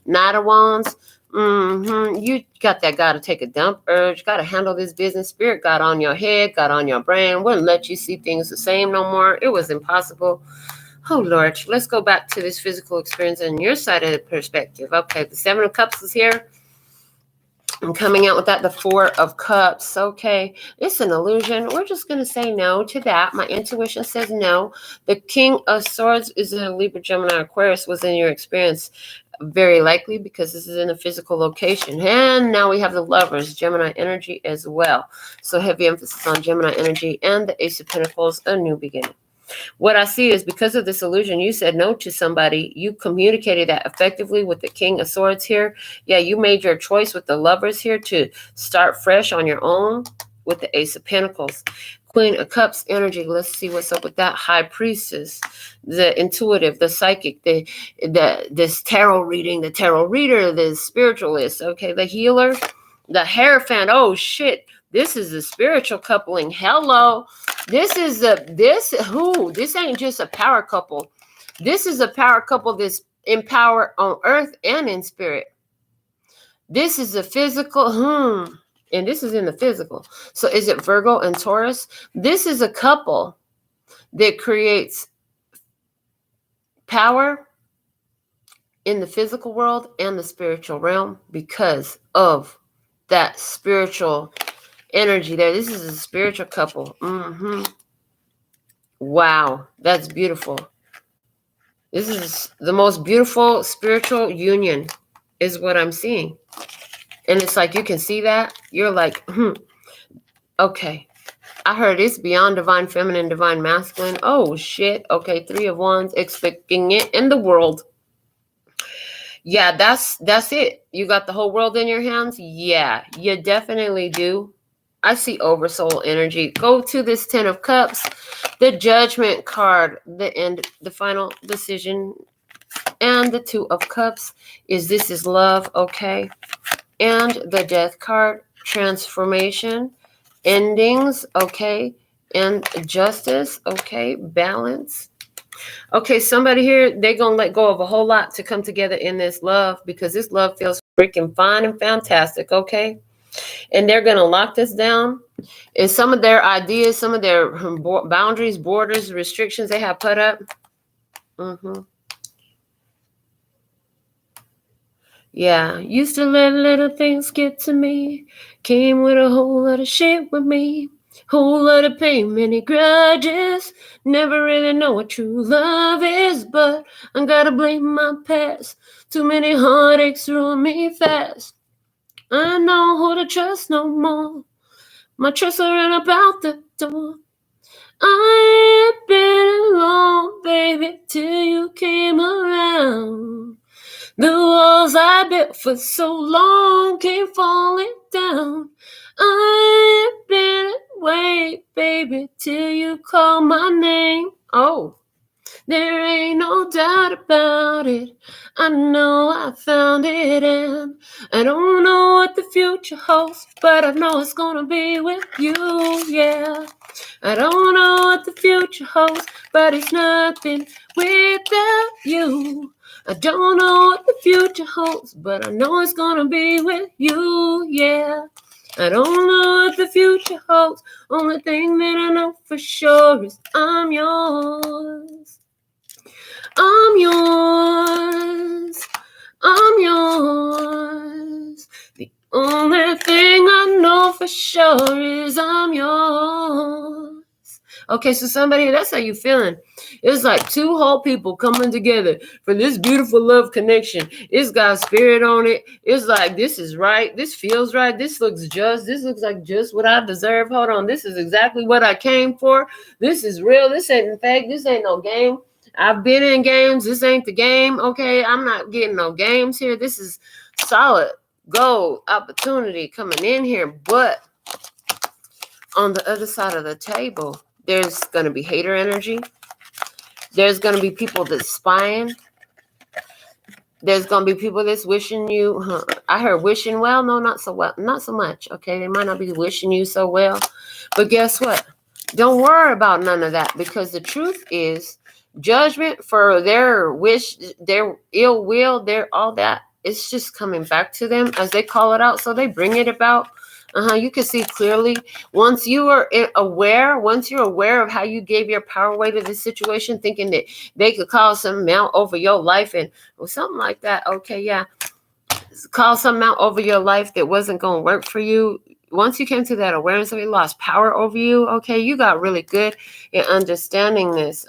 Knight of Wands. You got that gotta take a dump urge. Gotta handle this business. Spirit got on your head, got on your brain. Wouldn't let you see things the same no more. It was impossible. Oh, Lord, let's go back to this physical experience and your side of the perspective. Okay, the 7 of Cups is here. I'm coming out with that, the 4 of Cups. Okay, it's an illusion. We're just going to say no to that. My intuition says no. The King of Swords is in a Libra, Gemini, Aquarius was in your experience. Very likely because this is in a physical location. And now we have the Lovers, Gemini energy as well. So heavy emphasis on Gemini energy and the Ace of Pentacles, a new beginning. What I see is because of this illusion, you said no to somebody. You communicated that effectively with the King of Swords here. Yeah, you made your choice with the Lovers here to start fresh on your own with the Ace of Pentacles. Queen of Cups energy. Let's see what's up with that. High Priestess, the intuitive, the psychic, this tarot reading, the tarot reader, the spiritualist, okay, the healer, the Hierophant. Oh, shit. This is a spiritual coupling. Hello. This ain't just a power couple. This is a power couple that's in power on earth and in spirit. This is a physical, and this is in the physical. So is it Virgo and Taurus? This is a couple that creates power in the physical world and the spiritual realm because of that spiritual energy there. This is a spiritual couple. Wow, that's beautiful. This is the most beautiful spiritual union is what I'm seeing. And it's like you can see that. You're like, okay. I heard it's beyond divine feminine, divine masculine. Oh, shit. Okay, 3 of Wands, expecting it in the world. Yeah, that's it. You got the whole world in your hands? Yeah, you definitely do. I see oversoul energy. Go to this 10 of Cups, the Judgment card, the end, the final decision, and the 2 of Cups is this is love, okay? And the Death card, transformation, endings, okay? And justice, okay? Balance. Okay, somebody here, they're going to let go of a whole lot to come together in this love because this love feels freaking fine and fantastic, okay? And they're going to lock this down. And some of their ideas, some of their boundaries, borders, restrictions they have put up. Yeah, used to let little things get to me. Came with a whole lot of shit with me. Whole lot of pain, many grudges. Never really know what true love is, but I gotta blame my past. Too many heartaches ruin me fast. I know who to trust no more. My trust ran up out the door. I ain't been alone, baby, till you came around. The walls I built for so long came falling down. I ain't been away, baby, till you called my name. Oh, there ain't no doubt about it. I know I found it, and I don't know what the future holds, but I know it's gonna be with you, yeah. I don't know what the future holds, but it's nothing without you. I don't know what the future holds, but I know it's gonna be with you, yeah. I don't know what the future holds. Only thing that I know for sure is I'm yours. I'm yours. I'm yours. The only thing I know for sure is I'm yours. Okay, so somebody, that's how you feeling. It's like two whole people coming together for this beautiful love connection. It's got spirit on it. It's like, this is right. This feels right. This looks just. This looks like just what I deserve. Hold on. This is exactly what I came for. This is real. This ain't fake. This ain't no game. I've been in games. This ain't the game. Okay, I'm not getting no games here. This is solid gold opportunity coming in here. But on the other side of the table, there's going to be hater energy. There's going to be people that's spying. There's going to be people that's wishing you, I heard wishing well. No, not so well. Not so much. Okay, they might not be wishing you so well. But guess what? Don't worry about none of that, because the truth is judgment for their wish, their ill will, their all that, it's just coming back to them as they call it out. So they bring it about. You can see clearly once you are aware, once you're aware of how you gave your power away to this situation, thinking that they could call something out over your life and or something like that. Okay, yeah. Call something out over your life that wasn't going to work for you. Once you came to that awareness of it lost power over you, okay, you got really good at understanding this.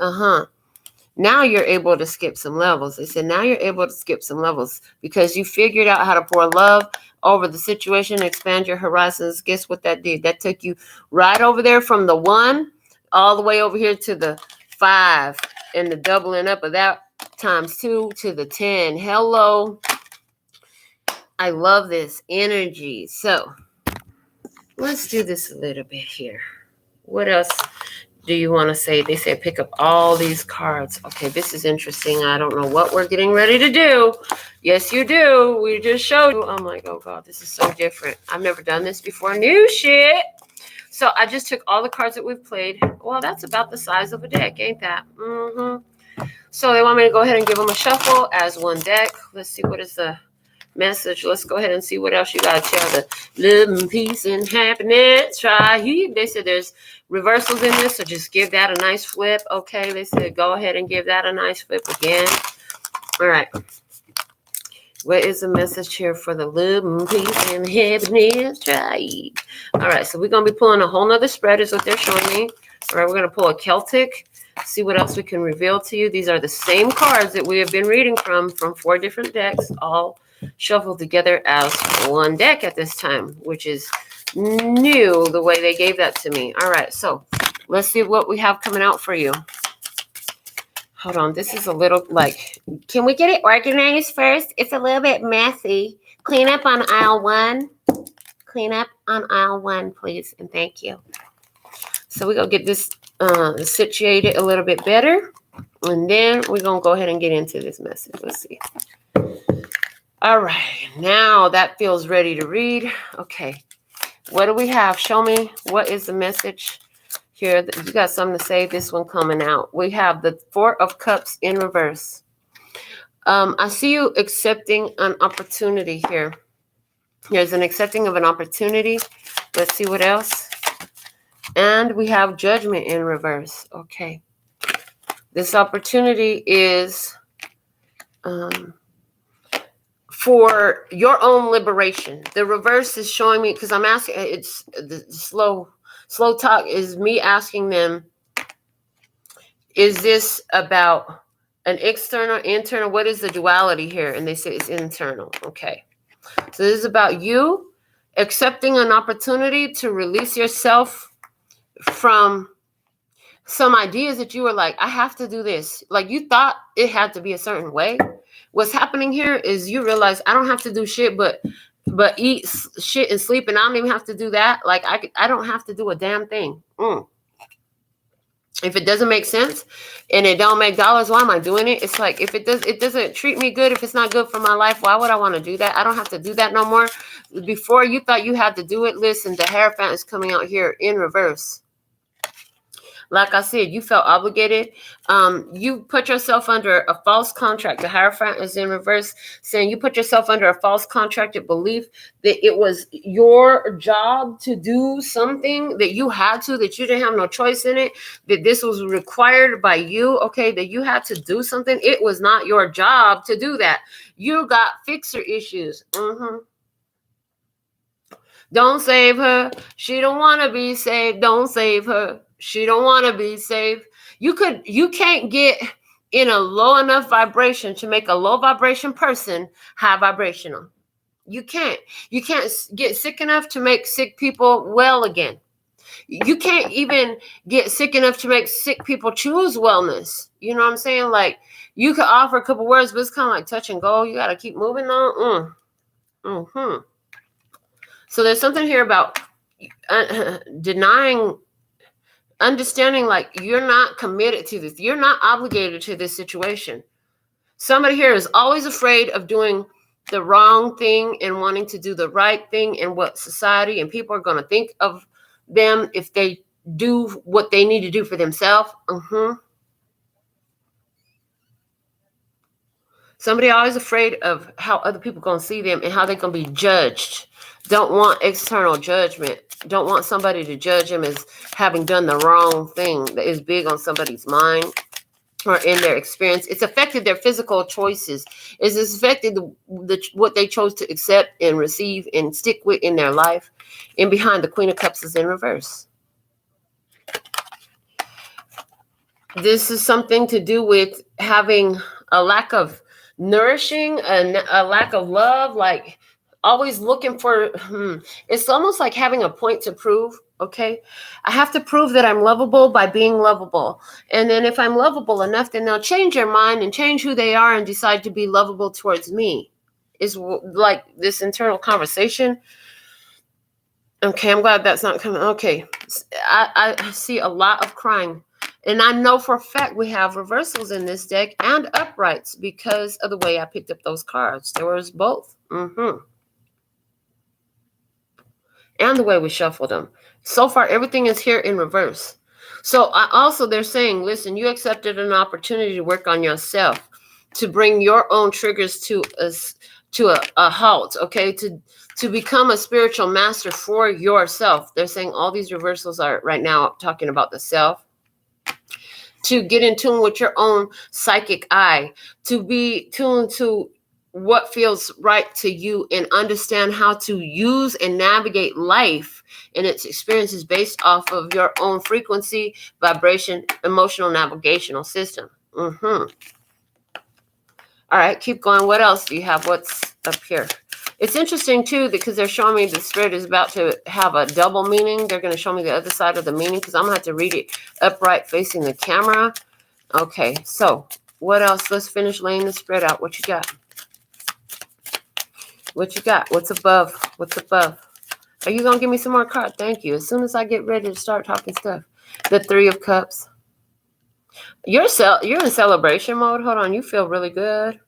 Now you're able to skip some levels. They said now you're able to skip some levels because you figured out how to pour love over the situation, expand your horizons. Guess what that did? That took you right over there from the 1 all the way over here to the 5 and the doubling up of that times 2 to the 10. Hello. I love this energy. So let's do this a little bit here. What else do you want to say? They say pick up all these cards. Okay, this is interesting. I don't know what we're getting ready to do. Yes, you do. We just showed you. I'm like, oh God, this is so different. I've never done this before. New shit. So I just took all the cards that we've played. Well, that's about the size of a deck, ain't that? So they want me to go ahead and give them a shuffle as one deck. Let's see, what is the message? Let's go ahead and see what else you got to tell the love and peace and happiness. Try. They said there's reversals in this, so just give that a nice flip. Okay, they said go ahead and give that a nice flip again. All right. What is the message here for the love and peace and happiness? Try. All right, so we're going to be pulling a whole nother spread is what they're showing me. All right, we're going to pull a Celtic. See what else we can reveal to you. These are the same cards that we have been reading from 4 different decks, all shuffled together as one deck at this time, which is new the way they gave that to me. All right, so let's see what we have coming out for you. Hold on, this is a little like, can we get it organized first? It's a little bit messy. Clean up on aisle 1. Clean up on aisle 1, please, and thank you. So we're going to get this situated a little bit better, and then we're going to go ahead and get into this message. Let's see. All right, now that feels ready to read. Okay, what do we have? Show me, what is the message here? You got something to say, this one coming out. We have the 4 of Cups in reverse. I see you accepting an opportunity here. There's an accepting of an opportunity. Let's see what else. And we have Judgment in reverse. Okay. This opportunity is for your own liberation. The reverse is showing me, because I'm asking, it's the slow talk is me asking them, is this about an external, internal? What is the duality here? And they say it's internal. Okay. So this is about you accepting an opportunity to release yourself from some ideas that you were like, I have to do this. Like you thought it had to be a certain way. What's happening here is you realize I don't have to do shit but eat shit and sleep, and I don't even have to do that. Like I don't have to do a damn thing. If it doesn't make sense and it don't make dollars, why am I doing it? It's like, if it doesn't treat me good, if it's not good for my life, why would I want to do that? I don't have to do that no more. Before you thought you had to do it. Listen, the Hierophant is coming out here in reverse. Like I said, you felt obligated. You put yourself under a false contract. The Hierophant is in reverse, saying you put yourself under a false contracted belief that it was your job to do something, that you had to, that you didn't have no choice in it, that this was required by you, okay, that you had to do something. It was not your job to do that. You got fixer issues. Don't save her. She don't want to be saved. Don't save her. She don't want to be saved. You can't get in a low enough vibration to make a low vibration person high vibrational. You can't get sick enough to make sick people well again. You can't even get sick enough to make sick people choose wellness. You know what I'm saying? Like, you could offer a couple words, but it's kind of like touch and go. You got to keep moving on. So there's something here about denying, understanding, like, you're not committed to this. You're not obligated to this situation. Somebody here is always afraid of doing the wrong thing and wanting to do the right thing, and what society and people are going to think of them if they do what they need to do for themselves. Somebody always afraid of how other people are going to see them and how they're going to be judged. Don't want external judgment. Don't want somebody to judge them as having done the wrong thing. That is big on somebody's mind or in their experience. It's affected their physical choices. It's affected what they chose to accept and receive and stick with in their life. And behind, the Queen of Cups is in reverse. This is something to do with having a lack of nourishing, a lack of love, like always looking for, it's almost like having a point to prove. Okay, I have to prove that I'm lovable by being lovable. And then if I'm lovable enough, then they'll change their mind and change who they are and decide to be lovable towards me. Is like this internal conversation. Okay, I'm glad that's not coming. Okay, I see a lot of crying. And I know for a fact we have reversals in this deck and uprights because of the way I picked up those cards. There was both. And the way we shuffled them. So far, everything is here in reverse. So they're saying, listen, you accepted an opportunity to work on yourself, to bring your own triggers to a halt, okay, to become a spiritual master for yourself. They're saying all these reversals are right now talking about the self. To get in tune with your own psychic eye, to be tuned to what feels right to you and understand how to use and navigate life and its experiences based off of your own frequency, vibration, emotional navigational system. All right, keep going. What else do you have? What's up here? It's interesting, too, because they're showing me the spirit is about to have a double meaning. They're going to show me the other side of the meaning because I'm going to have to read it upright facing the camera. Okay, so what else? Let's finish laying the spread out. What you got? What you got? What's above? What's above? Are you going to give me some more cards? Thank you. As soon as I get ready to start talking stuff. The Three of Cups. You're in celebration mode. Hold on. You feel really good.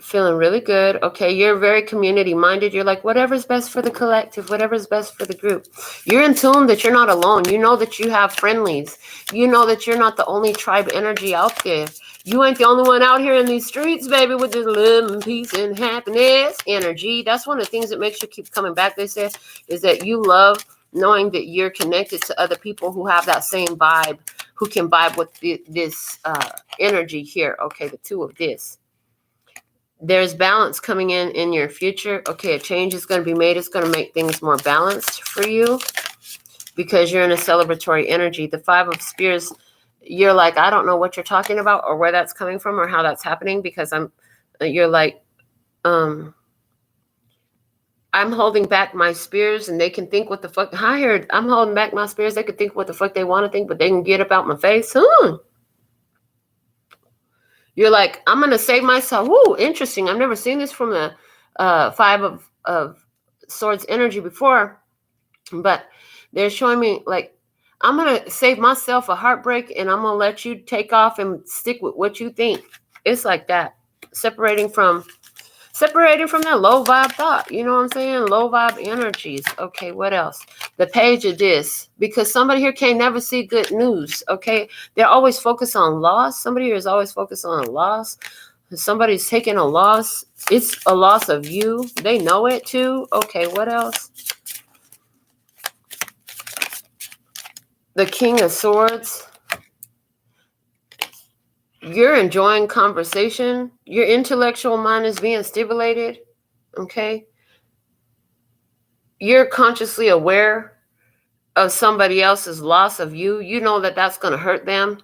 Feeling really good. Okay, you're very community minded. You're like, whatever's best for the collective, whatever's best for the group. You're in tune that you're not alone. You know that you have friendlies. You know that you're not the only tribe energy out there. You ain't the only one out here in these streets, baby, with this love and peace and happiness energy. That's one of the things that makes you keep coming back, they say, is that you love knowing that you're connected to other people who have that same vibe, who can vibe with this energy here. Okay, the two of this. There's balance coming in your future. Okay, a change is going to be made. It's going to make things more balanced for you because you're in a celebratory energy. The Five of Spears, you're like, I don't know what you're talking about or where that's coming from or how that's happening because you're like, I'm holding back my spears and they can think what the fuck. I heard I'm holding back my spears. They can think what the fuck they want to think, but they can get up out my face. You're like, I'm going to save myself. Ooh, interesting. I've never seen this from the Five of Swords energy before. But they're showing me, like, I'm going to save myself a heartbreak and I'm going to let you take off and stick with what you think. It's like that. Separating from that low vibe thought. You know what I'm saying? Low vibe energies. Okay, what else? The Page of Discs, because somebody here can never see good news, okay? They're always focused on loss. Somebody here is always focused on loss. Somebody's taking a loss. It's a loss of you. They know it too. Okay, what else? The King of Swords. You're enjoying conversation. Your intellectual mind is being stimulated, okay? You're consciously aware of somebody else's loss of you. You know that that's going to hurt them.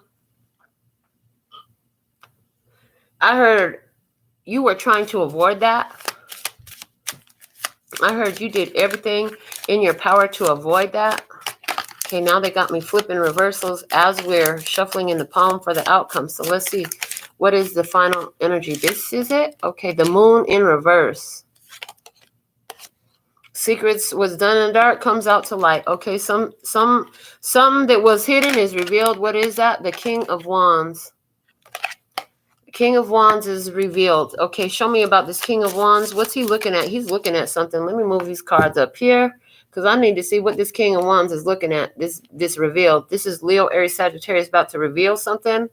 I heard you were trying to avoid that. I heard you did everything in your power to avoid that. Okay, now they got me flipping reversals as we're shuffling in the palm for the outcome. So let's see. What is the final energy? This is it? Okay, the Moon in reverse. Secrets was done in the dark comes out to light. Okay, some that was hidden is revealed. What is that? The King of Wands. King of Wands is revealed. Okay, show me about this King of Wands. What's he looking at? He's looking at something. Let me move these cards up here because I need to see what this King of Wands is looking at. This revealed. This is Leo, Aries, Sagittarius about to reveal something.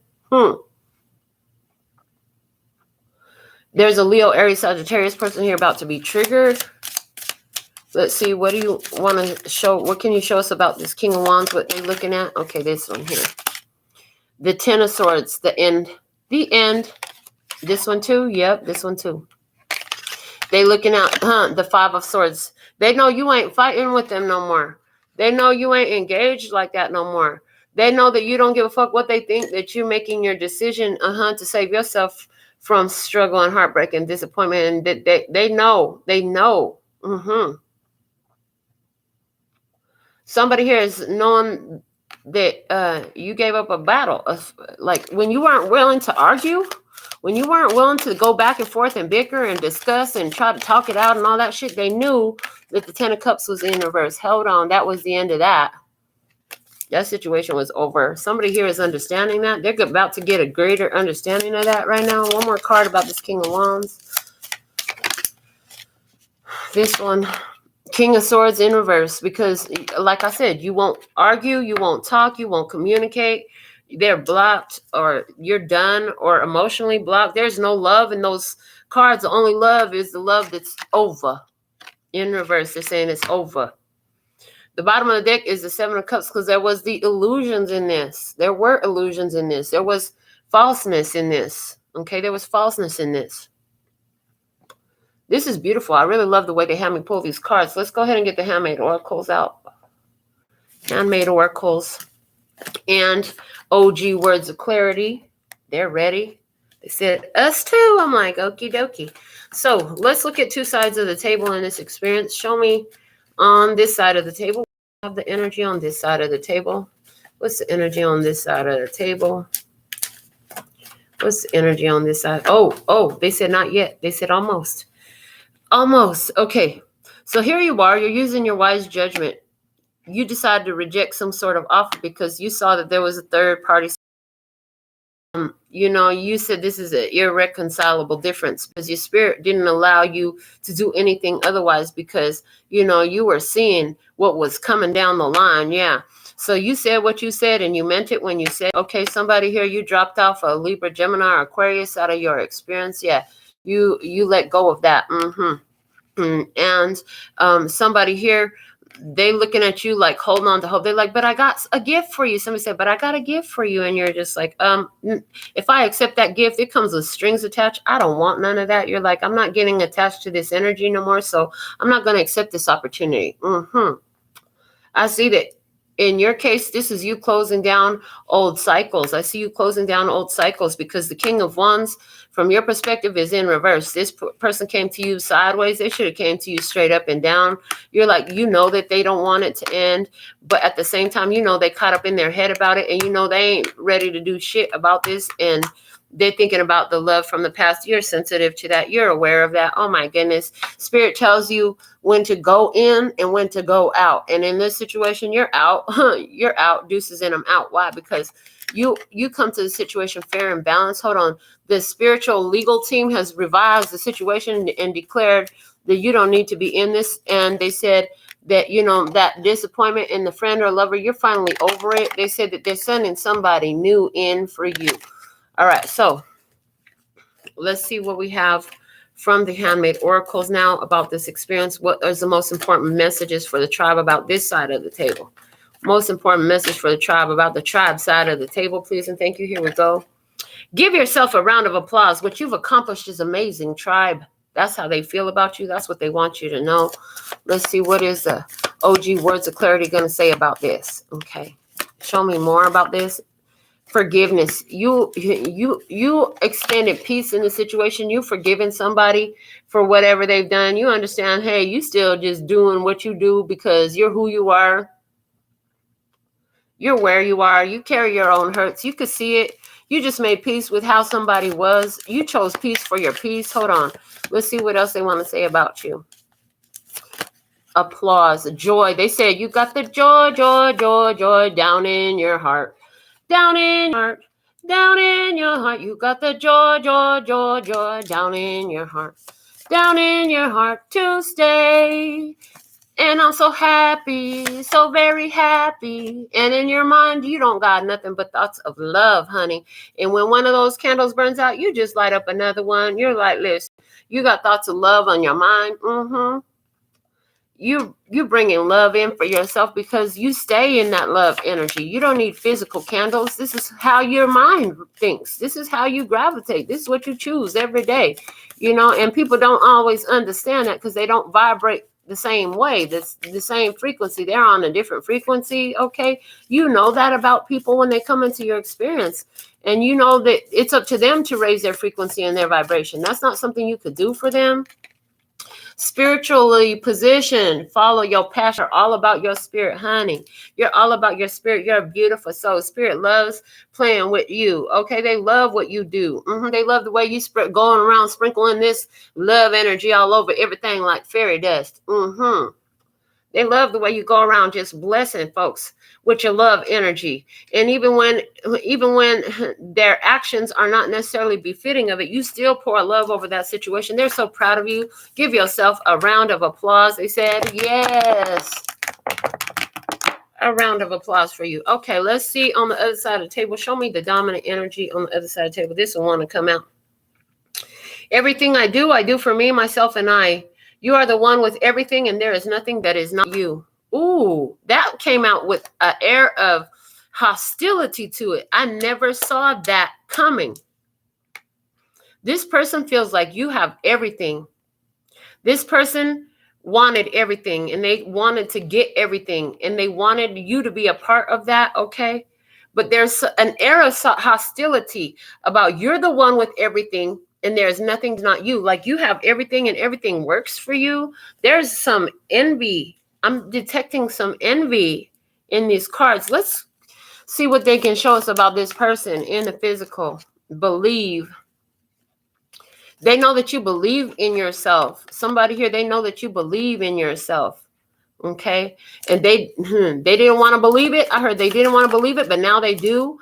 There's a Leo, Aries, Sagittarius person here about to be triggered. Let's see. What do you want to show? What can you show us about this King of Wands? What they're looking at? Okay, this one here. The Ten of Swords. The end. The end. This one too? Yep, this one too. They looking at the Five of Swords. They know you ain't fighting with them no more. They know you ain't engaged like that no more. They know that you don't give a fuck what they think, that you're making your decision to save yourself from struggle and heartbreak and disappointment. And they know. They know. Somebody here is knowing that you gave up a battle. Like when you weren't willing to argue, when you weren't willing to go back and forth and bicker and discuss and try to talk it out and all that shit, they knew that the Ten of Cups was in reverse. Hold on, that was the end of that. That situation was over. Somebody here is understanding that. They're about to get a greater understanding of that right now. One more card about this King of Wands. This one. King of Swords in reverse, because like I said, you won't argue, you won't talk, you won't communicate. They're blocked or you're done or emotionally blocked. There's no love in those cards. The only love is the love that's over. In reverse, they're saying it's over. The bottom of the deck is the Seven of Cups because there was the illusions in this. There were illusions in this. There was falseness in this. Okay, there was falseness in this. This is beautiful. I really love the way they have me pull these cards. Let's go ahead and get the handmade oracles out. Handmade oracles and OG words of clarity. They're ready. They said, us too. I'm like, okie dokie. So let's look at two sides of the table in this experience. Show me on this side of the table. I have the energy on this side of the table. What's the energy on this side of the table? What's the energy on this side? Oh, they said not yet. They said almost. Almost. Okay. So here you are. You're using your wise judgment. You decided to reject some sort of offer because you saw that there was a third party. You said this is an irreconcilable difference because your spirit didn't allow you to do anything otherwise because, you were seeing what was coming down the line. Yeah. So you said what you said and you meant it when you said, okay, somebody here, you dropped off a Libra, Gemini, or Aquarius out of your experience. Yeah. You let go of that. And somebody here, they looking at you like holding on to hope. They're like, but I got a gift for you. Somebody said, but I got a gift for you. And you're just like, if I accept that gift, it comes with strings attached. I don't want none of that. You're like, I'm not getting attached to this energy no more. So I'm not going to accept this opportunity. I see that. In your case, this is you closing down old cycles. I see you closing down old cycles because the King of Wands, from your perspective, is in reverse. This person came to you sideways. They should have came to you straight up and down. You're like, that they don't want it to end. But at the same time, they caught up in their head about it. And they ain't ready to do shit about this. And they're thinking about the love from the past. You're sensitive to that. You're aware of that. Oh, my goodness. Spirit tells you when to go in and when to go out. And in this situation, you're out. You're out. Deuces in, I'm out. Why? Because you come to the situation fair and balanced. Hold on. The spiritual legal team has revised the situation and declared that you don't need to be in this. And they said that, you know, that disappointment in the friend or lover, you're finally over it. They said that they're sending somebody new in for you. All right, so let's see what we have from the Handmade Oracles now about this experience. What is the most important messages for the tribe about this side of the table? Most important message for the tribe about the tribe side of the table, please and thank you. Here we go. Give yourself a round of applause. What you've accomplished is amazing, tribe. That's how they feel about you. That's what they want you to know. Let's see, what is the OG Words of Clarity going to say about this? Okay. Show me more about this. Forgiveness. You extended peace in the situation. You forgiven somebody for whatever they've done. You understand, hey, you still just doing what you do because you're who you are. You're where you are. You carry your own hurts. You could see it. You just made peace with how somebody was. You chose peace for your peace. Hold on. Let's see what else they want to say about you. Applause. Joy. They said you got the joy, joy, joy, joy down in your heart. Down in your heart. Down in your heart. You got the joy, joy, joy, joy down in your heart. Down in your heart to stay. And I'm so happy, so very happy. And in your mind, you don't got nothing but thoughts of love, honey. And when one of those candles burns out, you just light up another one. You're like, listen, you got thoughts of love on your mind. You bringing love in for yourself because you stay in that love energy. You don't need physical candles. This is how your mind thinks. This is how you gravitate. This is what you choose every day, you know, and people don't always understand that because they don't vibrate the same way. That's the same frequency. They're on a different frequency. Okay. You know that about people when they come into your experience, and you know that it's up to them to raise their frequency and their vibration. That's not something you could do for them. Spiritually positioned, follow your passion. You're all about your spirit, honey. You're all about your spirit. You're a beautiful soul. Spirit loves playing with you. Okay, they love what you do. They love the way you going around sprinkling this love energy all over everything like fairy dust. They love the way you go around just blessing folks with your love energy. And even when their actions are not necessarily befitting of it, you still pour love over that situation. They're so proud of you. Give yourself a round of applause. They said, yes. A round of applause for you. Okay, let's see on the other side of the table. Show me the dominant energy on the other side of the table. This will want to come out. Everything I do for me, myself, and I. You are the one with everything, and there is nothing that is not you. Ooh, that came out with an air of hostility to it. I never saw that coming. This person feels like you have everything. This person wanted everything, and they wanted to get everything, and they wanted you to be a part of that, okay? But there's an air of hostility about you're the one with everything, and there's nothing not you. Like you have everything and everything works for you. There's some envy. I'm detecting some envy in these cards. Let's see what they can show us about this person in the physical. Believe. They know that you believe in yourself. Somebody here, they know that you believe in yourself. Okay. And they didn't want to believe it. I heard they didn't want to believe it, but now they do.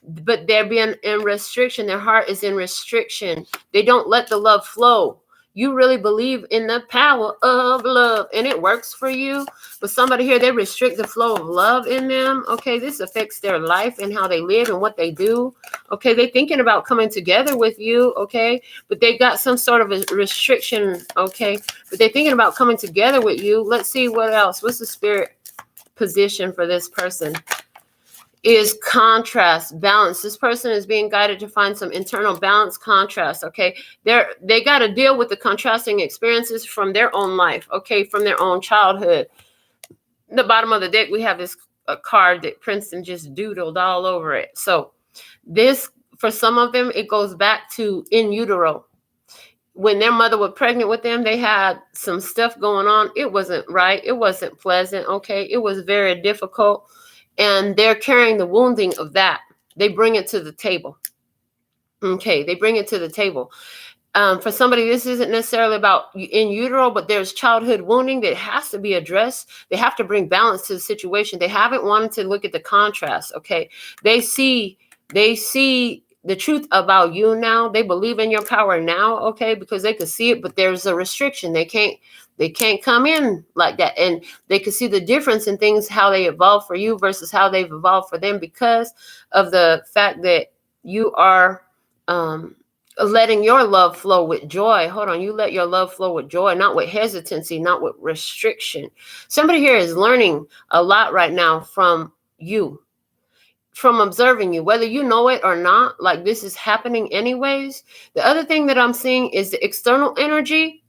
But they're being in restriction. Their heart is in restriction. They don't let the love flow. You really believe in the power of love, and it works for you. But somebody here, they restrict the flow of love in them. Okay, this affects their life and how they live and what they do. Okay, they're thinking about coming together with you. Okay, but they got some sort of a restriction. Okay, but they're thinking about coming together with you. Let's see what else. What's the spirit position for this person? Is contrast, balance. This person is being guided to find some internal balance, contrast. Okay, they got to deal with the contrasting experiences from their own life. Okay, from their own childhood. The bottom of the deck, we have this card that Princeton just doodled all over it. So this, for some of them, it goes back to in utero. When their mother was pregnant with them, they had some stuff going on. It wasn't right. It wasn't pleasant. Okay, it was very difficult. And they're carrying the wounding of that. They bring it to the table. Okay, they bring it to the table. For somebody, this isn't necessarily about in utero, but there's childhood wounding that has to be addressed. They have to bring balance to the situation. They haven't wanted to look at the contrast. Okay, they see the truth about you now. They believe in your power now, okay, because they could see it, but there's a restriction. They can't come in like that. And they could see the difference in things, how they evolve for you versus how they've evolved for them, because of the fact that you are letting your love flow with joy. Hold on, you let your love flow with joy, not with hesitancy, not with restriction. Somebody here is learning a lot right now from you, from observing you, whether you know it or not. Like, this is happening anyways. The other thing that I'm seeing is the external energy,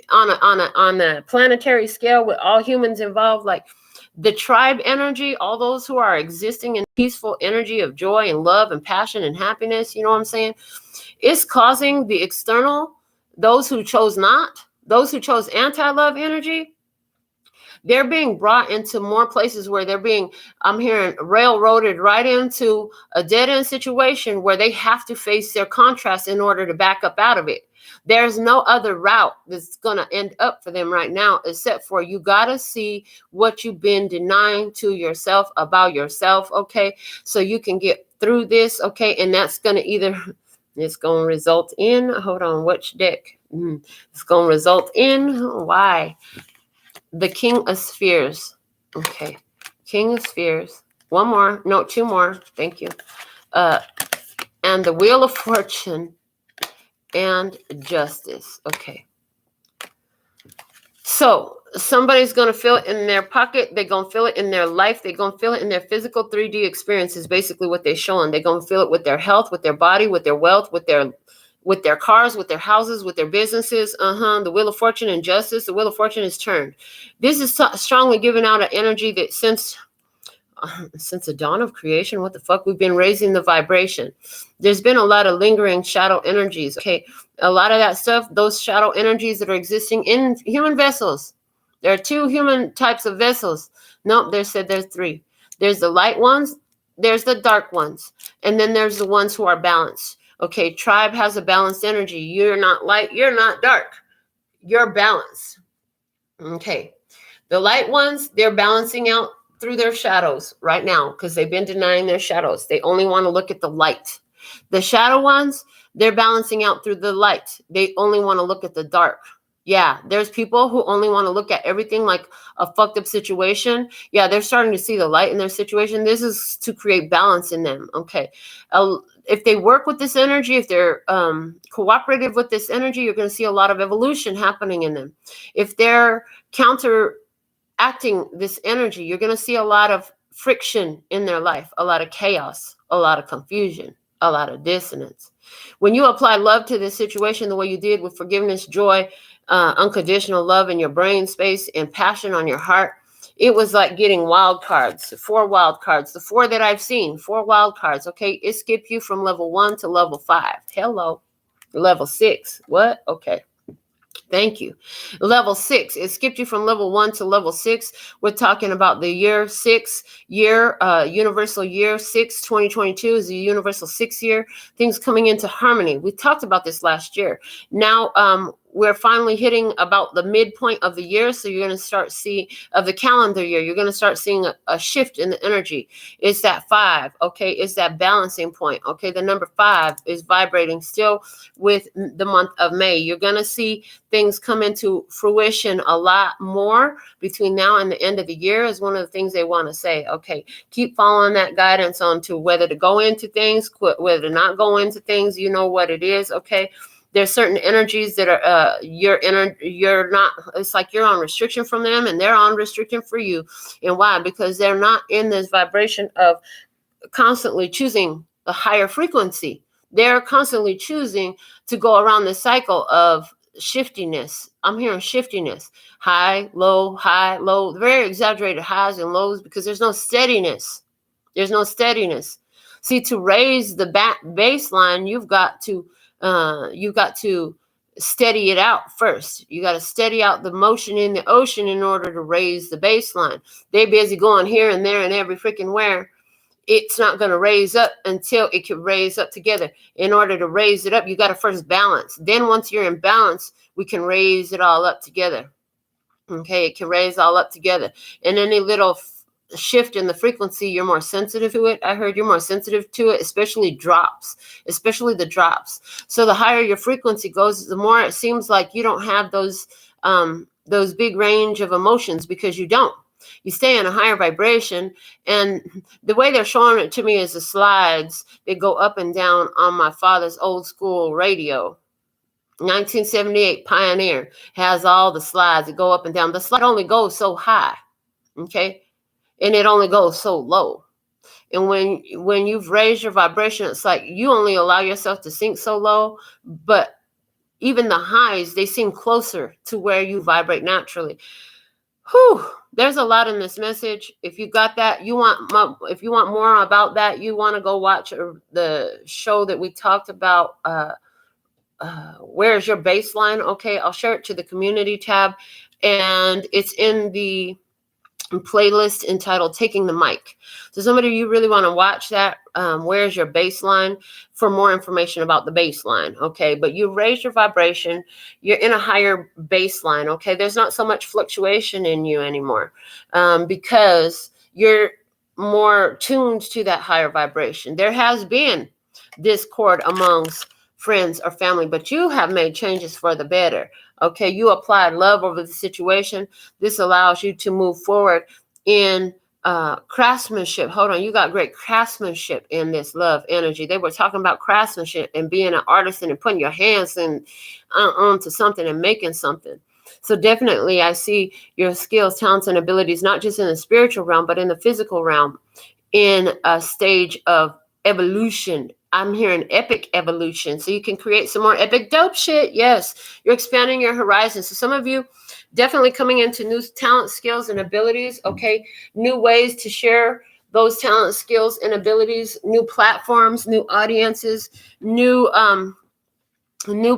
on a planetary scale with all humans involved, like the tribe energy, all those who are existing in peaceful energy of joy and love and passion and happiness, you know what I'm saying? It's causing the external, those who chose anti-love energy, they're being brought into more places where they're being, I'm hearing, railroaded right into a dead-end situation where they have to face their contrast in order to back up out of it. There's no other route that's going to end up for them right now, except for you got to see what you've been denying to yourself about yourself, okay? So you can get through this, okay? And that's going to it's going to result in, hold on, which deck? It's going to result in, why? The King of Spheres. Okay. King of Spheres. One more. No, two more. Thank you. And the Wheel of Fortune and Justice. Okay. So somebody's going to feel it in their pocket. They're going to feel it in their life. They're going to feel it in their physical 3D experience is basically what they're showing. They're going to feel it with their health, with their body, with their wealth, with their cars, with their houses, with their businesses. The Wheel of Fortune and Justice. The Wheel of Fortune is turned. This is strongly giving out an energy that since the dawn of creation, what the fuck, we've been raising the vibration. There's been a lot of lingering shadow energies. Okay, a lot of that stuff, those shadow energies that are existing in human vessels. There are two human types of vessels. Nope, there's three. There's the light ones, there's the dark ones, and then there's the ones who are balanced. Okay, tribe has a balanced energy. You're not light, you're not dark. You're balanced. Okay, the light ones, they're balancing out through their shadows right now because they've been denying their shadows. They only want to look at the light. The shadow ones, they're balancing out through the light. They only want to look at the dark. Yeah, there's people who only want to look at everything like a fucked up situation. Yeah, they're starting to see the light in their situation. This is to create balance in them. Okay. If they work with this energy, if they're cooperative with this energy, you're going to see a lot of evolution happening in them. If they're counteracting this energy, you're going to see a lot of friction in their life, a lot of chaos, a lot of confusion, a lot of dissonance. When you apply love to this situation the way you did with forgiveness, joy, unconditional love in your brain space and passion on your heart, it was like getting wild cards, 4 wild cards, the 4 that I've seen, 4 wild cards. Okay, it skipped you from level 1 to level 5. Hello, level 6. What? Okay. Thank you. Level 6. It skipped you from level 1 to level 6. We're talking about the year 6, universal year 6, 2022 is the universal 6 year. Things coming into harmony. We talked about this last year. Now, we're finally hitting about the midpoint of the year. So you're going to start seeing of the calendar year. You're going to start seeing a shift in the energy. It's that 5. Okay. It's that balancing point. Okay. The number 5 is vibrating still with the month of May. You're going to see things come into fruition a lot more between now and the end of the year is one of the things they want to say. Okay. Keep following that guidance on to whether to go into things, whether to not go into things. You know what it is. Okay. There's certain energies that are you're not, it's like you're on restriction from them and they're on restriction for you. And why? Because they're not in this vibration of constantly choosing a higher frequency. They're constantly choosing to go around the cycle of shiftiness. I'm hearing shiftiness, high, low, very exaggerated highs and lows because there's no steadiness. There's no steadiness. See, to raise the baseline, you've got to steady it out first. You got to steady out the motion in the ocean in order to raise the baseline. They're busy going here and there and every freaking where. It's not going to raise up until it can raise up together. In order to raise it up, you got to first balance. Then once you're in balance, we can raise it all up together. Okay, it can raise all up together. And any little shift in the frequency, you're more sensitive to it. I heard you're more sensitive to it, especially the drops. So the higher your frequency goes, the more it seems like you don't have those big range of emotions, because you don't. You stay in a higher vibration. And the way they're showing it to me is the slides. They go up and down on my father's old school radio. 1978 Pioneer has all the slides that go up and down. The slide only goes so high, okay? And it only goes so low. And when you've raised your vibration, it's like you only allow yourself to sink so low, but even the highs, they seem closer to where you vibrate naturally. Whew, there's a lot in this message. If you got that, if you want more about that, you want to go watch the show that we talked about, where's your baseline? Okay, I'll share it to the community tab, and it's in the playlist entitled Taking the Mic. So somebody, you really want to watch that, where's your baseline, for more information about the baseline. Okay, but you raise your vibration, you're in a higher baseline. Okay, there's not so much fluctuation in you anymore, because you're more tuned to that higher vibration. There has been discord amongst friends or family, but you have made changes for the better. Okay, you applied love over the situation. This allows you to move forward in craftsmanship. Hold on, you got great craftsmanship in this love energy. They were talking about craftsmanship and being an artisan and putting your hands onto something and making something. So definitely I see your skills, talents, and abilities, not just in the spiritual realm, but in the physical realm, in a stage of evolution. I'm hearing epic evolution. So you can create some more epic dope shit. Yes, you're expanding your horizons. So some of you definitely coming into new talent, skills, and abilities. Okay, new ways to share those talent, skills, and abilities, new platforms, new audiences, new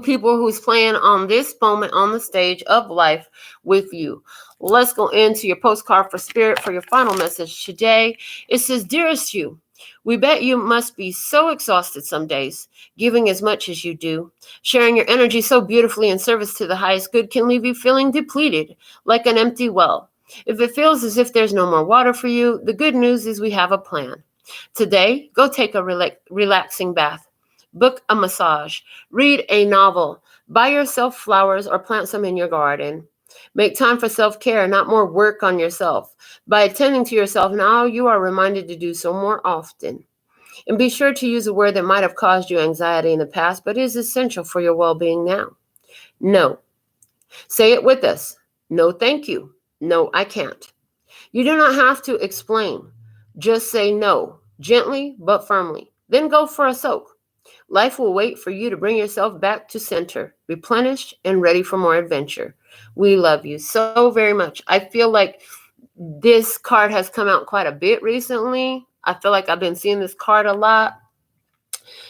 people who's playing on this moment on the stage of life with you. Let's go into your postcard for spirit for your final message today. It says, dearest you, we bet you must be so exhausted some days, giving as much as you do. Sharing your energy so beautifully in service to the highest good can leave you feeling depleted, like an empty well. If it feels as if there's no more water for you, the good news is we have a plan. Today, go take a relaxing bath. Book a massage. Read a novel. Buy yourself flowers or plant some in your garden. Make time for self-care, not more work on yourself. By attending to yourself now, you are reminded to do so more often. And be sure to use a word that might have caused you anxiety in the past, but is essential for your well-being now. No. Say it with us. No, thank you. No, I can't. You do not have to explain. Just say no, gently but firmly. Then go for a soak. Life will wait for you to bring yourself back to center, replenished and ready for more adventure. We love you so very much. I feel like this card has come out quite a bit recently. I feel like I've been seeing this card a lot.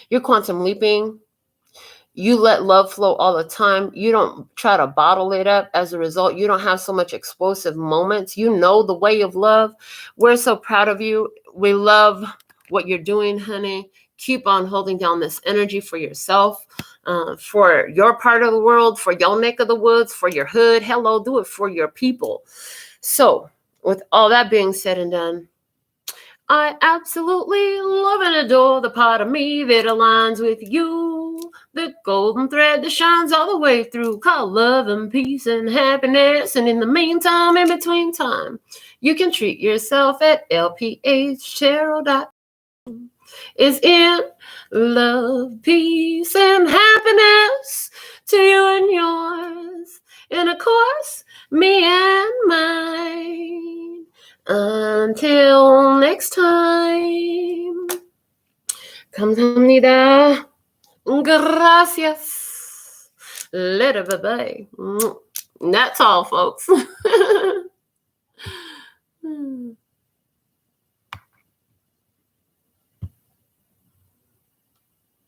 You're quantum leaping. You let love flow all the time. You don't try to bottle it up. As a result, you don't have so much explosive moments. You know the way of love. We're so proud of you. We love what you're doing, honey. Keep on holding down this energy for yourself, for your part of the world, for your neck of the woods, for your hood. Hello, do it for your people. So with all that being said and done, I absolutely love and adore the part of me that aligns with you. The golden thread that shines all the way through, called love and peace and happiness. And in the meantime, in between time, you can treat yourself at LPHtarot.com. Is in love, peace, and happiness to you and yours. And of course, me and mine. Until next time. Kamsahamnida. Gracias. Later, bye-bye. That's all, folks.